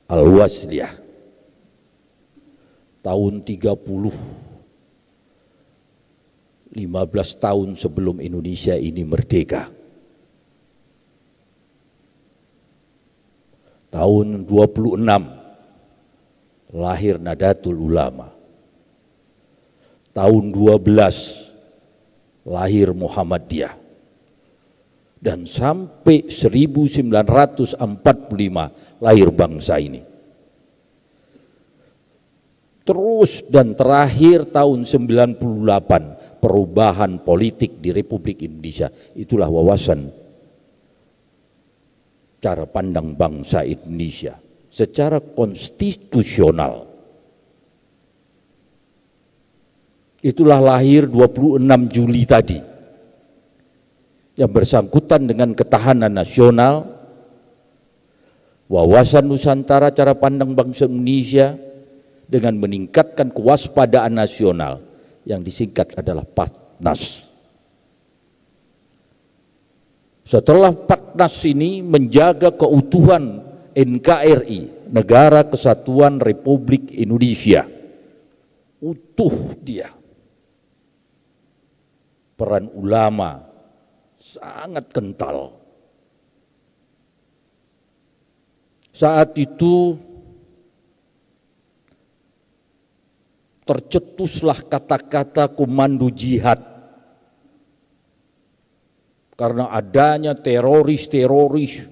Al-Wasliyah. Tahun 15 tahun sebelum Indonesia ini merdeka. Tahun 26 lahir Nadatul Ulama. Tahun 12 lahir Muhammadiyah. Dan sampai 1945 lahir bangsa ini. Terus dan terakhir tahun 98 perubahan politik di Republik Indonesia. Itulah wawasan cara pandang bangsa Indonesia secara konstitusional. Itulah lahir 26 Juli tadi, yang bersangkutan dengan ketahanan nasional, wawasan Nusantara cara pandang bangsa Indonesia dengan meningkatkan kewaspadaan nasional yang disingkat adalah PATNAS. Setelah PATNAS ini menjaga keutuhan NKRI, Negara Kesatuan Republik Indonesia, utuh dia. Peran ulama sangat kental. Saat itu tercetuslah kata-kata komando jihad karena adanya teroris-teroris,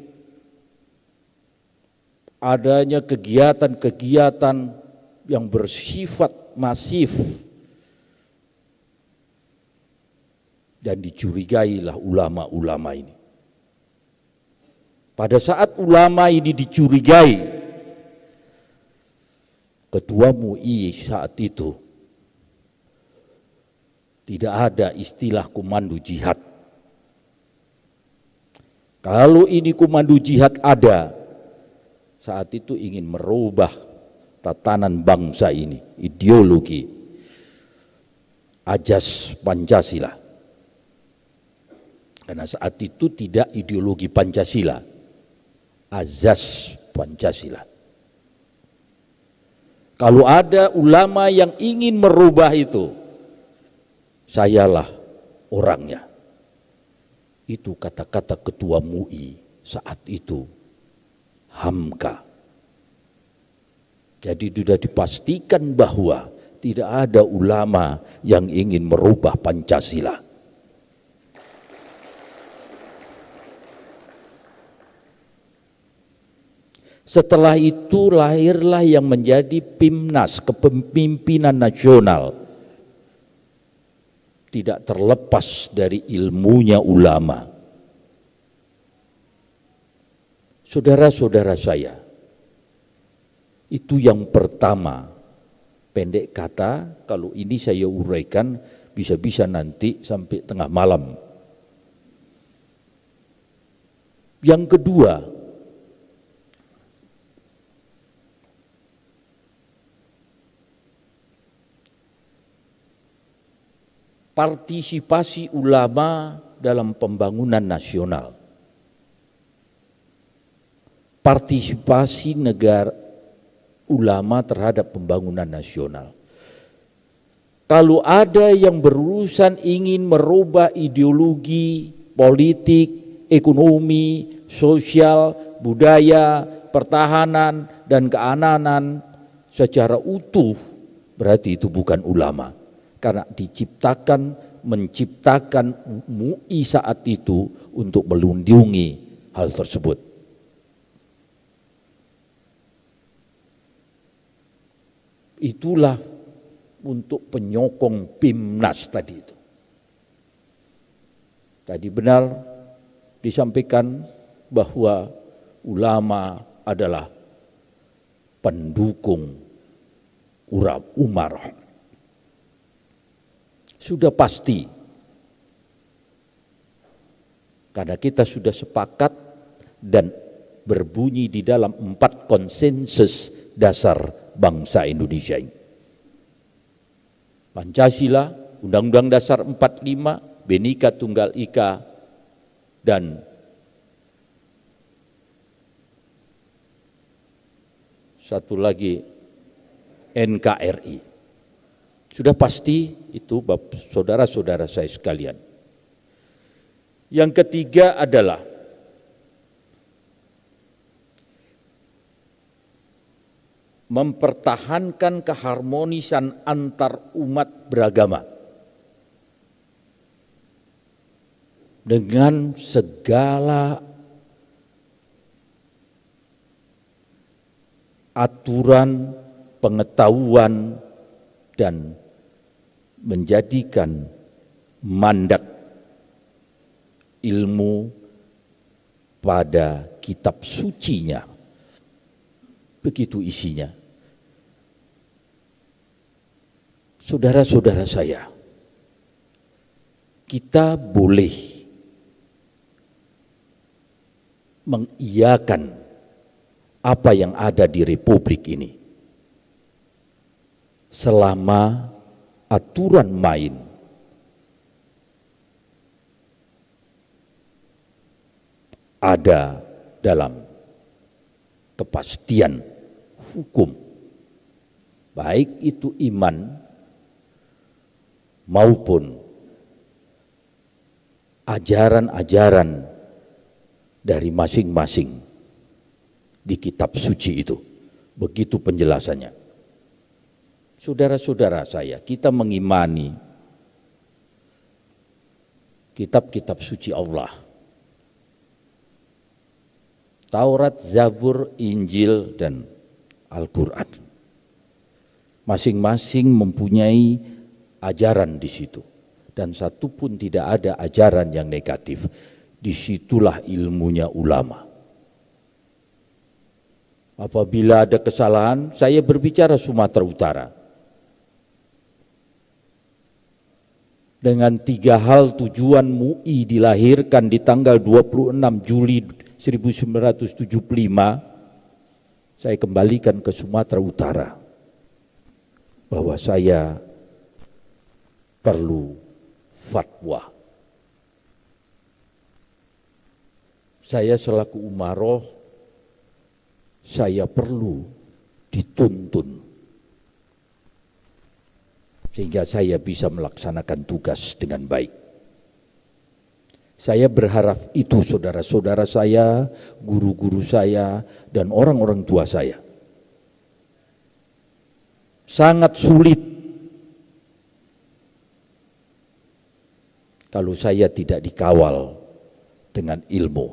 adanya kegiatan-kegiatan yang bersifat masif, dan dicurigailah ulama-ulama ini. Pada saat ulama ini dicurigai, Ketua MUI saat itu tidak ada istilah komando jihad. Kalau ini komando jihad ada, saat itu ingin merubah tatanan bangsa ini, ideologi Ajas Pancasila. Karena saat itu tidak ideologi Pancasila, azas Pancasila. Kalau ada ulama yang ingin merubah itu, sayalah orangnya. Itu kata-kata Ketua MUI saat itu, Hamka. Jadi sudah dipastikan bahwa tidak ada ulama yang ingin merubah Pancasila. Setelah itu lahirlah yang menjadi PIMNAS, Kepemimpinan Nasional. Tidak terlepas dari ilmunya ulama. Saudara-saudara saya, itu yang pertama. Pendek kata, kalau ini saya uraikan bisa-bisa nanti sampai tengah malam. Yang kedua, partisipasi ulama dalam pembangunan nasional. Partisipasi negara ulama terhadap pembangunan nasional. Kalau ada yang berurusan ingin merubah ideologi, politik, ekonomi, sosial, budaya, pertahanan, dan keamanan secara utuh berarti itu bukan ulama. Karena menciptakan MUI saat itu untuk melindungi hal tersebut. Itulah untuk penyokong PIMNAS tadi itu. Tadi benar disampaikan bahwa ulama adalah pendukung umarah. Sudah pasti, karena kita sudah sepakat dan berbunyi di dalam 4 konsensus dasar bangsa Indonesia ini. Pancasila, Undang-Undang Dasar 45, Bhinneka Tunggal Ika, dan satu lagi NKRI. Sudah pasti itu saudara-saudara saya sekalian. Yang ketiga adalah mempertahankan keharmonisan antar umat beragama dengan segala aturan, pengetahuan, dan menjadikan mandat ilmu pada kitab sucinya. Begitu isinya. Saudara-saudara saya, kita boleh mengiyakan apa yang ada di Republik ini selama aturan main ada dalam kepastian hukum, baik itu iman maupun ajaran-ajaran dari masing-masing di kitab suci itu. Begitu penjelasannya. Saudara-saudara saya, kita mengimani kitab-kitab suci Allah. Taurat, Zabur, Injil, dan Al-Quran. Masing-masing mempunyai ajaran di situ. Dan satu pun tidak ada ajaran yang negatif. Disitulah ilmunya ulama. Apabila ada kesalahan, saya berbicara Sumatera Utara. Dengan 3 hal tujuan MUI dilahirkan di tanggal 26 Juli 1975, saya kembalikan ke Sumatera Utara bahwa saya perlu fatwa. Saya selaku umaroh, saya perlu dituntun sehingga saya bisa melaksanakan tugas dengan baik. Saya berharap itu saudara-saudara saya, guru-guru saya, dan orang-orang tua saya. Sangat sulit kalau saya tidak dikawal dengan ilmu.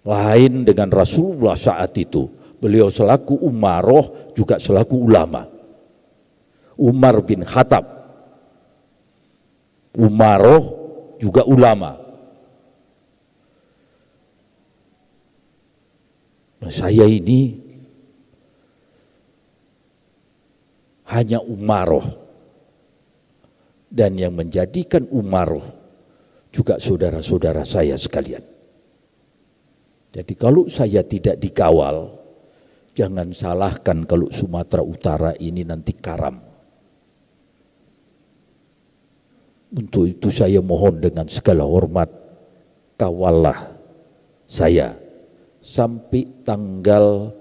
Lain dengan Rasulullah saat itu. Beliau selaku umaroh juga selaku ulama. Umar bin Khattab, umaroh juga ulama. Nah, saya ini hanya umaroh. Dan yang menjadikan umaroh juga saudara-saudara saya sekalian. Jadi kalau saya tidak dikawal, jangan salahkan kalau Sumatera Utara ini nanti karam. Untuk itu saya mohon dengan segala hormat, kawallah saya sampai tanggal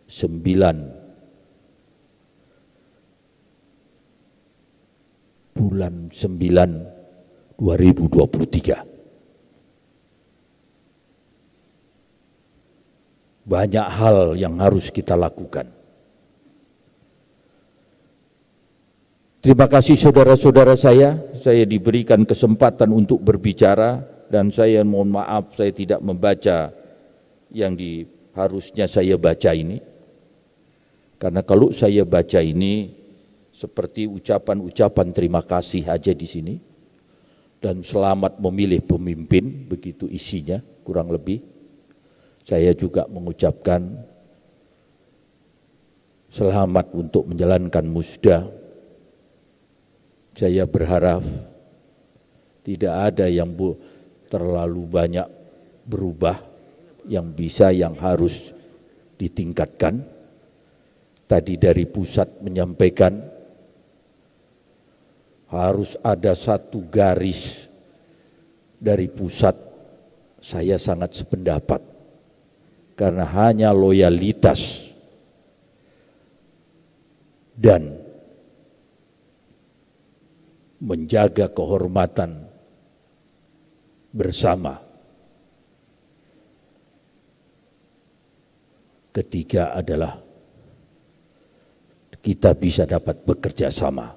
9 bulan 9 2023. Banyak hal yang harus kita lakukan. Terima kasih saudara-saudara saya diberikan kesempatan untuk berbicara dan saya mohon maaf saya tidak membaca yang harusnya saya baca ini. Karena kalau saya baca ini seperti ucapan-ucapan terima kasih aja di sini dan selamat memilih pemimpin, begitu isinya kurang lebih. Saya juga mengucapkan selamat untuk menjalankan musda. Saya berharap tidak ada yang terlalu banyak berubah, yang bisa, yang harus ditingkatkan. Tadi dari pusat menyampaikan harus ada satu garis dari pusat, saya sangat sependapat. Karena hanya loyalitas dan menjaga kehormatan bersama. Ketiga adalah kita bisa dapat bekerja sama.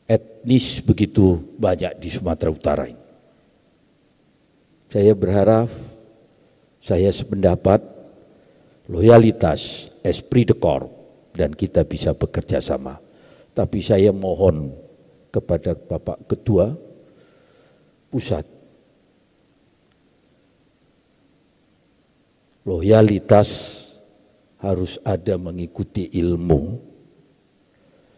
Etnis begitu banyak di Sumatera Utara ini. Saya berharap, saya sependapat, loyalitas, esprit de corps, dan kita bisa bekerja sama. Tapi saya mohon kepada Bapak Ketua Pusat, loyalitas harus ada mengikuti ilmu.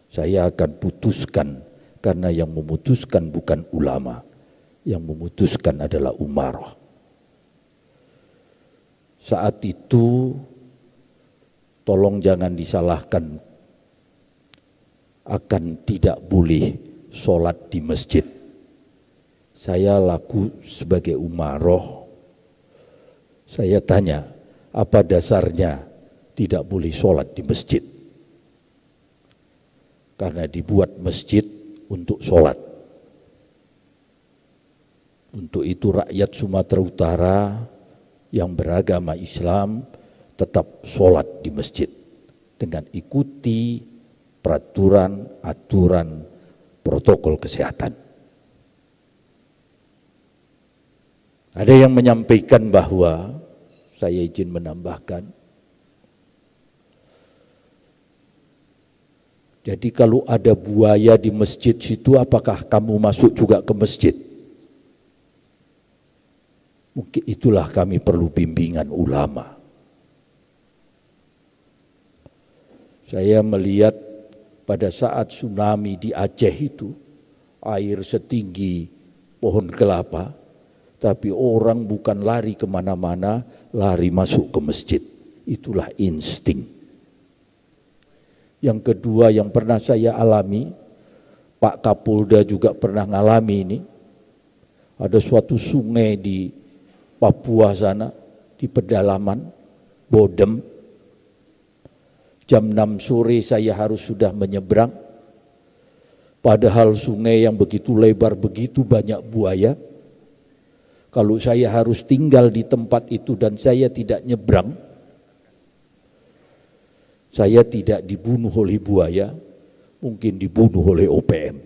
Saya akan putuskan, karena yang memutuskan bukan ulama, yang memutuskan adalah umarah. Saat itu tolong jangan disalahkan akan tidak boleh sholat di masjid. Saya laku sebagai umaroh, saya tanya, apa dasarnya tidak boleh sholat di masjid? Karena dibuat masjid untuk sholat. Untuk itu rakyat Sumatera Utara yang beragama Islam tetap sholat di masjid dengan ikuti peraturan, aturan, protokol kesehatan. Ada yang menyampaikan bahwa, saya izin menambahkan, jadi kalau ada buaya di masjid situ, apakah kamu masuk juga ke masjid? Mungkin itulah kami perlu bimbingan ulama. Saya melihat pada saat tsunami di Aceh itu, air setinggi pohon kelapa, tapi orang bukan lari kemana-mana, lari masuk ke masjid. Itulah insting. Yang kedua yang pernah saya alami, Pak Kapolda juga pernah ngalami ini, ada suatu sungai di Papua sana, di pedalaman, Bodem. Jam 6 sore saya harus sudah menyeberang, padahal sungai yang begitu lebar, begitu banyak buaya. Kalau saya harus tinggal di tempat itu dan saya tidak nyebrang, saya tidak dibunuh oleh buaya, mungkin dibunuh oleh OPM.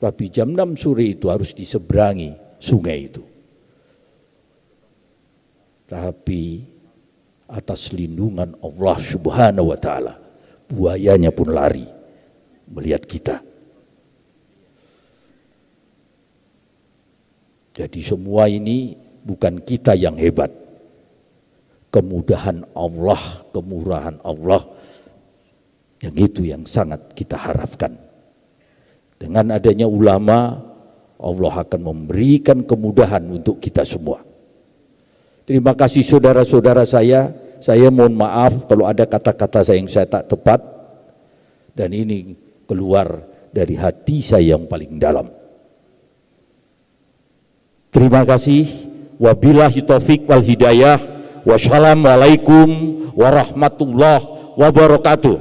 Tapi jam 6 sore itu harus diseberangi sungai itu. Tapi atas lindungan Allah Subhanahu wa Ta'ala, buayanya pun lari melihat kita. Jadi semua ini bukan kita yang hebat, kemudahan Allah, kemurahan Allah, yang itu yang sangat kita harapkan. Dengan adanya ulama, Allah akan memberikan kemudahan untuk kita semua. Terima kasih saudara-saudara saya mohon maaf kalau ada kata-kata saya yang saya tak tepat, dan ini keluar dari hati saya yang paling dalam. Terima kasih, wabillahi taufik wal hidayah, wassalamualaikum warahmatullahi wabarakatuh.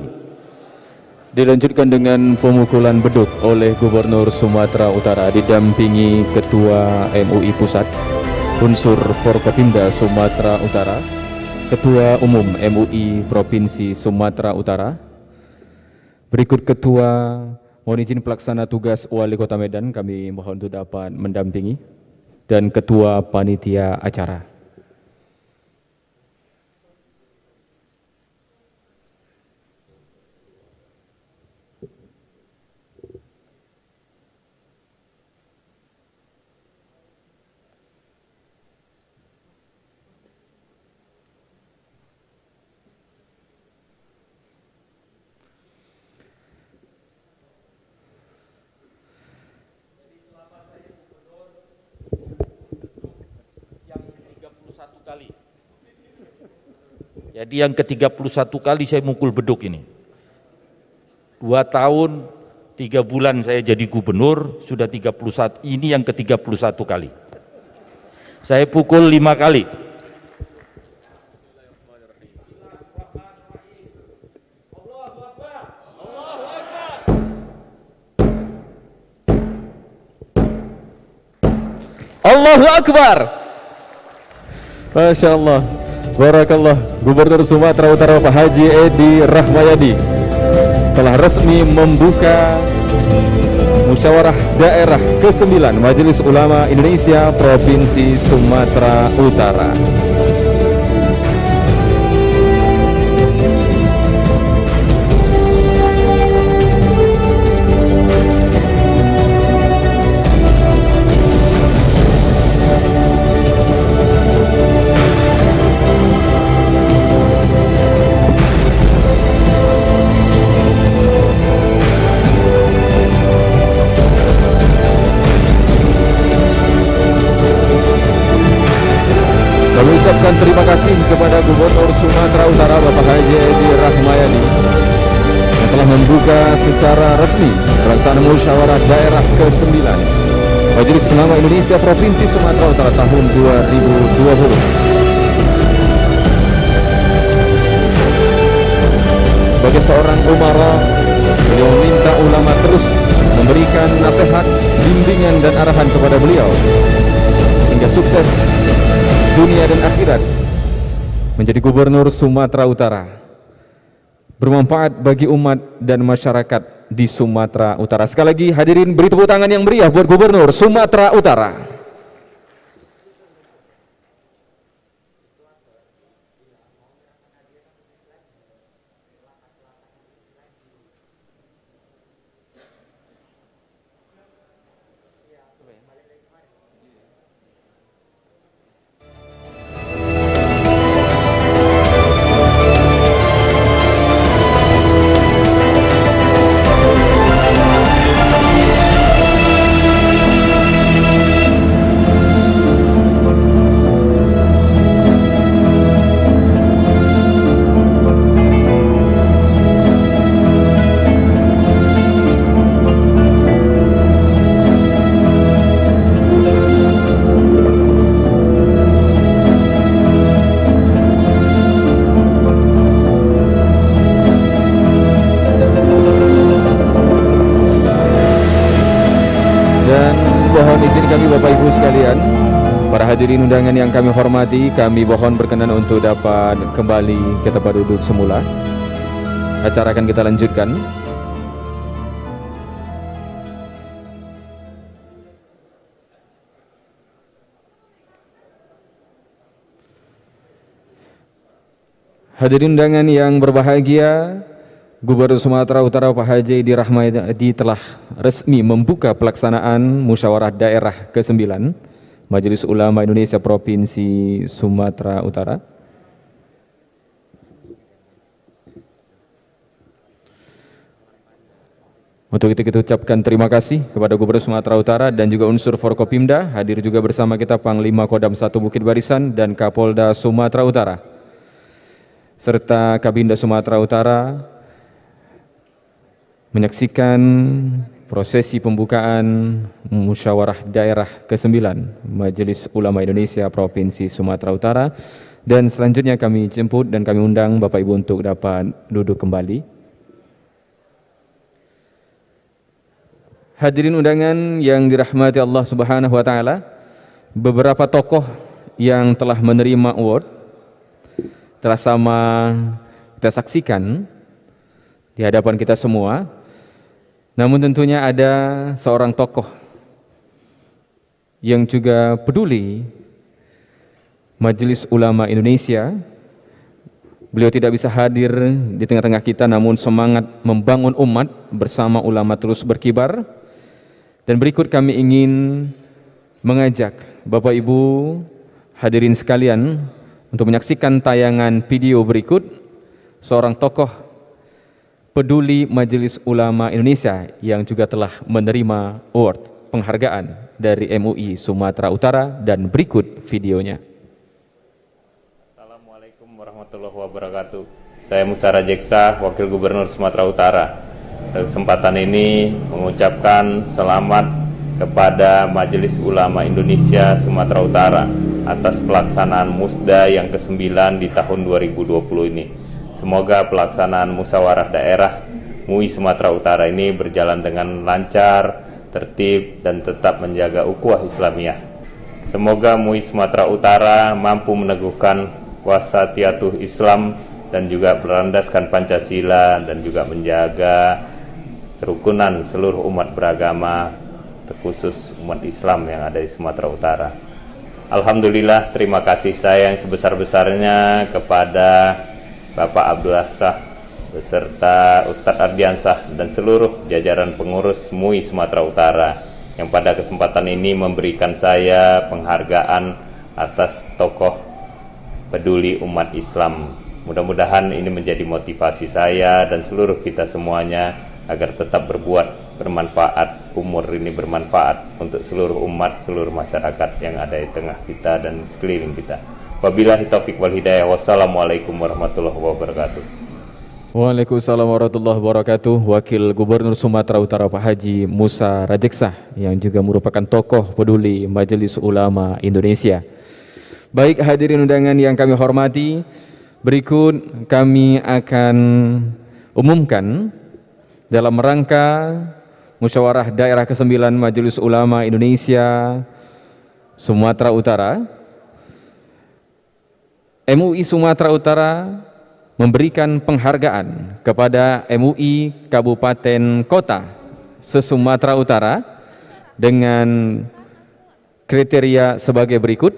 Dilanjutkan dengan pemukulan beduk oleh Gubernur Sumatera Utara didampingi Ketua MUI Pusat, unsur Forkopimda Sumatera Utara, Ketua Umum MUI Provinsi Sumatera Utara, Berikut Ketua, mohon izin pelaksana tugas Wali Kota Medan kami mohon untuk dapat mendampingi, dan Ketua Panitia Acara. Jadi yang ke-31 kali saya mukul beduk ini. 2 tahun 3 bulan saya jadi gubernur, sudah 31, ini yang ke-31 kali. Saya pukul 5 kali. Allahu Akbar. Masya Allah. Barakallah. Gubernur Sumatera Utara Pak Haji Edi Rahmayadi telah resmi membuka Musyawarah Daerah ke-9 Majelis Ulama Indonesia Provinsi Sumatera Utara. Ucapkan terima kasih kepada Gubernur Sumatera Utara Bapak Haji Edi Rahmayadi yang telah membuka secara resmi pelaksanaan Musyawarah Daerah ke-9 Majelis Ulama Indonesia Provinsi Sumatera Utara tahun 2020. Sebagai seorang umara, beliau meminta ulama terus memberikan nasihat, bimbingan dan arahan kepada beliau hingga sukses dunia dan akhirat menjadi Gubernur Sumatera Utara, bermanfaat bagi umat dan masyarakat di Sumatera Utara. Sekali lagi hadirin, beri tepuk tangan yang meriah buat Gubernur Sumatera Utara. Bapak Ibu sekalian, para hadirin undangan yang kami hormati, kami mohon berkenan untuk dapat kembali ke tempat duduk semula. Acara akan kita lanjutkan. Hadirin undangan yang berbahagia, Gubernur Sumatera Utara Pak Haji Edi Rahmayadi telah resmi membuka pelaksanaan Musyawarah Daerah ke-9 Majelis Ulama Indonesia Provinsi Sumatera Utara. Untuk itu kita ucapkan terima kasih kepada Gubernur Sumatera Utara dan juga unsur Forkopimda. Hadir juga bersama kita Panglima Kodam 1 Bukit Barisan dan Kapolda Sumatera Utara serta Kabinda Sumatera Utara menyaksikan prosesi pembukaan Musyawarah Daerah ke-9 Majelis Ulama Indonesia Provinsi Sumatera Utara, dan selanjutnya kami jemput dan kami undang Bapak Ibu untuk dapat duduk kembali. Hadirin undangan yang dirahmati Allah Subhanahu wa taala, beberapa tokoh yang telah menerima award telah sama kita saksikan di hadapan kita semua. Namun tentunya ada seorang tokoh yang juga peduli Majelis Ulama Indonesia. Beliau tidak bisa hadir di tengah-tengah kita, namun semangat membangun umat bersama ulama terus berkibar. Dan berikut kami ingin mengajak Bapak Ibu hadirin sekalian untuk menyaksikan tayangan video berikut seorang tokoh peduli Majelis Ulama Indonesia yang juga telah menerima award penghargaan dari MUI Sumatera Utara, dan berikut videonya. Assalamualaikum warahmatullahi wabarakatuh. Saya Musa Rajeksa, Wakil Gubernur Sumatera Utara. Pada kesempatan ini mengucapkan selamat kepada Majelis Ulama Indonesia Sumatera Utara atas pelaksanaan Musda yang ke-9 di tahun 2020 ini. Semoga pelaksanaan musyawarah daerah MUI Sumatera Utara ini berjalan dengan lancar, tertib, dan tetap menjaga ukhuwah Islamiyah. Semoga MUI Sumatera Utara mampu meneguhkan wasatiyatuh Islam dan juga berlandaskan Pancasila, dan juga menjaga kerukunan seluruh umat beragama, terkhusus umat Islam yang ada di Sumatera Utara. Alhamdulillah, terima kasih saya yang sebesar-besarnya kepada Bapak Abdullah Shah beserta Ustadz Ardiansah dan seluruh jajaran pengurus MUI Sumatera Utara yang pada kesempatan ini memberikan saya penghargaan atas tokoh peduli umat Islam. Mudah-mudahan ini menjadi motivasi saya dan seluruh kita semuanya agar tetap berbuat bermanfaat, umur ini bermanfaat untuk seluruh umat, seluruh masyarakat yang ada di tengah kita dan sekeliling kita. Wabillahi taufiq wal hidayah. Wassalamualaikum warahmatullahi wabarakatuh. Waalaikumsalam warahmatullahi wabarakatuh. Wakil Gubernur Sumatera Utara Pak Haji Musa Rajeksa yang juga merupakan tokoh peduli Majelis Ulama Indonesia. Baik hadirin undangan yang kami hormati, berikut kami akan umumkan dalam rangka musyawarah daerah ke-9 Majelis Ulama Indonesia Sumatera Utara. MUI Sumatera Utara memberikan penghargaan kepada MUI Kabupaten Kota se-Sumatera Utara dengan kriteria sebagai berikut,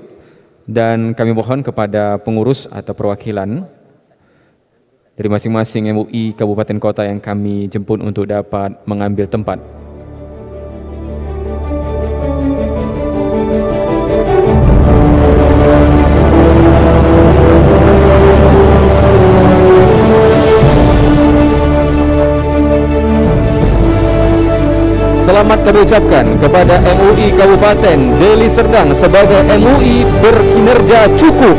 dan kami mohon kepada pengurus atau perwakilan dari masing-masing MUI Kabupaten Kota yang kami jemput untuk dapat mengambil tempat. Selamat kami ucapkan kepada MUI Kabupaten Deli Serdang sebagai MUI berkinerja cukup.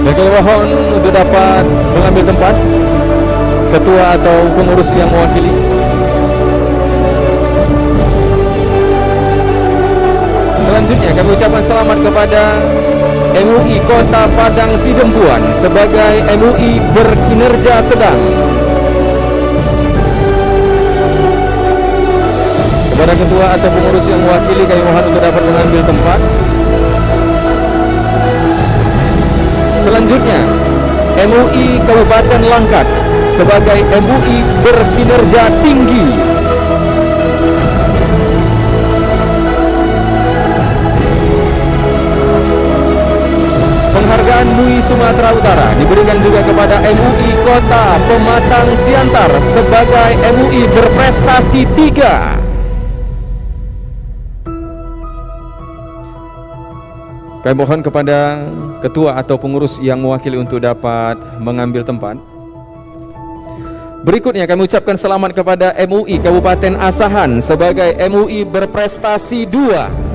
Dan kami mohon untuk dapat mengambil tempat ketua atau pengurus yang mewakili. Selanjutnya kami ucapkan selamat kepada MUI Kota Padang Sidempuan sebagai MUI berkinerja sedang. Kepada ketua atau pengurus yang mewakili kami mohon untuk dapat mengambil tempat. Selanjutnya MUI Kabupaten Langkat sebagai MUI berkinerja tinggi. Penghargaan MUI Sumatera Utara diberikan juga kepada MUI Kota Pematang Siantar sebagai MUI berprestasi 3. Kami mohon kepada ketua atau pengurus yang mewakili untuk dapat mengambil tempat. Berikutnya kami ucapkan selamat kepada MUI Kabupaten Asahan sebagai MUI berprestasi 2.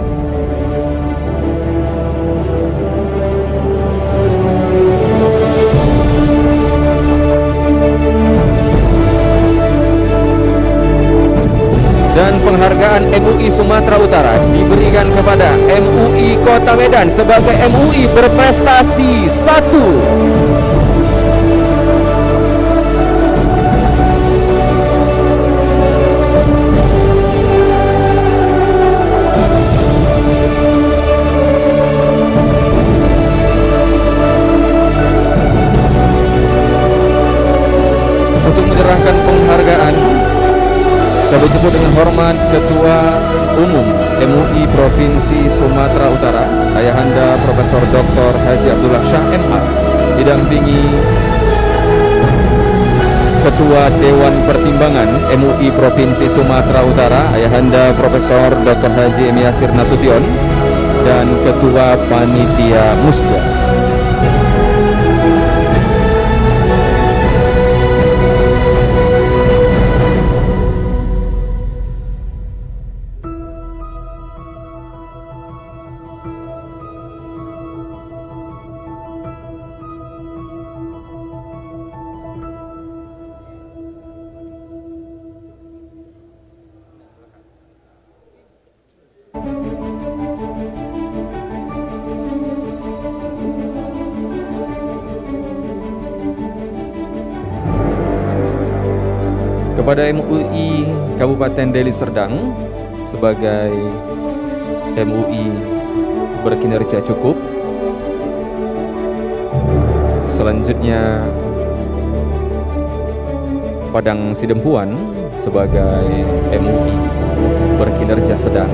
Dan penghargaan MUI Sumatera Utara diberikan kepada MUI Kota Medan sebagai MUI berprestasi 1. Kami jemput dengan hormat Ketua Umum MUI Provinsi Sumatera Utara, Ayahanda Profesor Dr. Haji Abdullah Shah MA, didampingi Ketua Dewan Pertimbangan MUI Provinsi Sumatera Utara, Ayahanda Profesor Dr. Haji M. Yasir Nasution, dan Ketua Panitia Musda. Kepada MUI Kabupaten Deli Serdang sebagai MUI berkinerja cukup. Selanjutnya Padang Sidempuan sebagai MUI berkinerja sedang.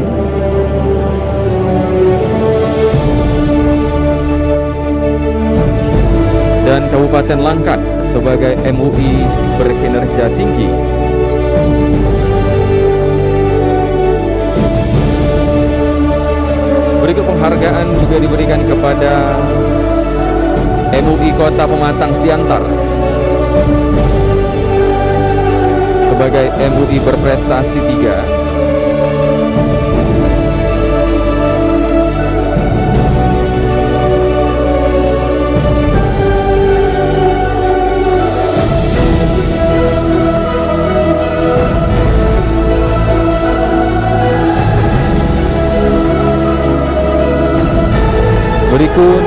Dan Kabupaten Langkat sebagai MUI berkinerja tinggi. Berikut penghargaan juga diberikan kepada MUI Kota Pematang Siantar sebagai MUI berprestasi 3. Berikut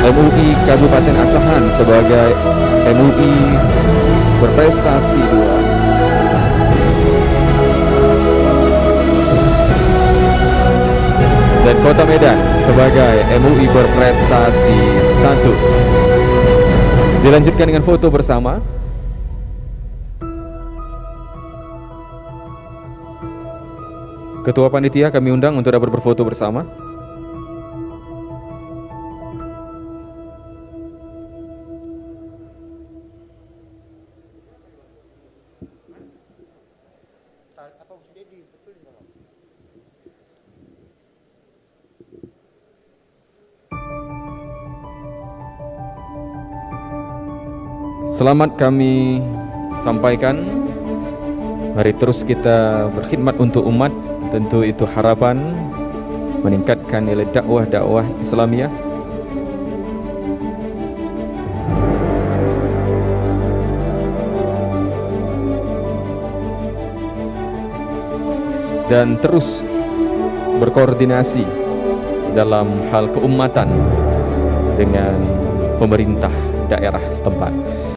MUI Kabupaten Asahan sebagai MUI berprestasi 2. Dan Kota Medan sebagai MUI berprestasi 1. Dilanjutkan dengan foto bersama. Ketua Panitia kami undang untuk dapat berfoto bersama. Selamat kami sampaikan, mari terus kita berkhidmat untuk umat. Tentu itu harapan meningkatkan nilai dakwah Islamiyah. Dan terus berkoordinasi dalam hal keumatan dengan pemerintah daerah setempat.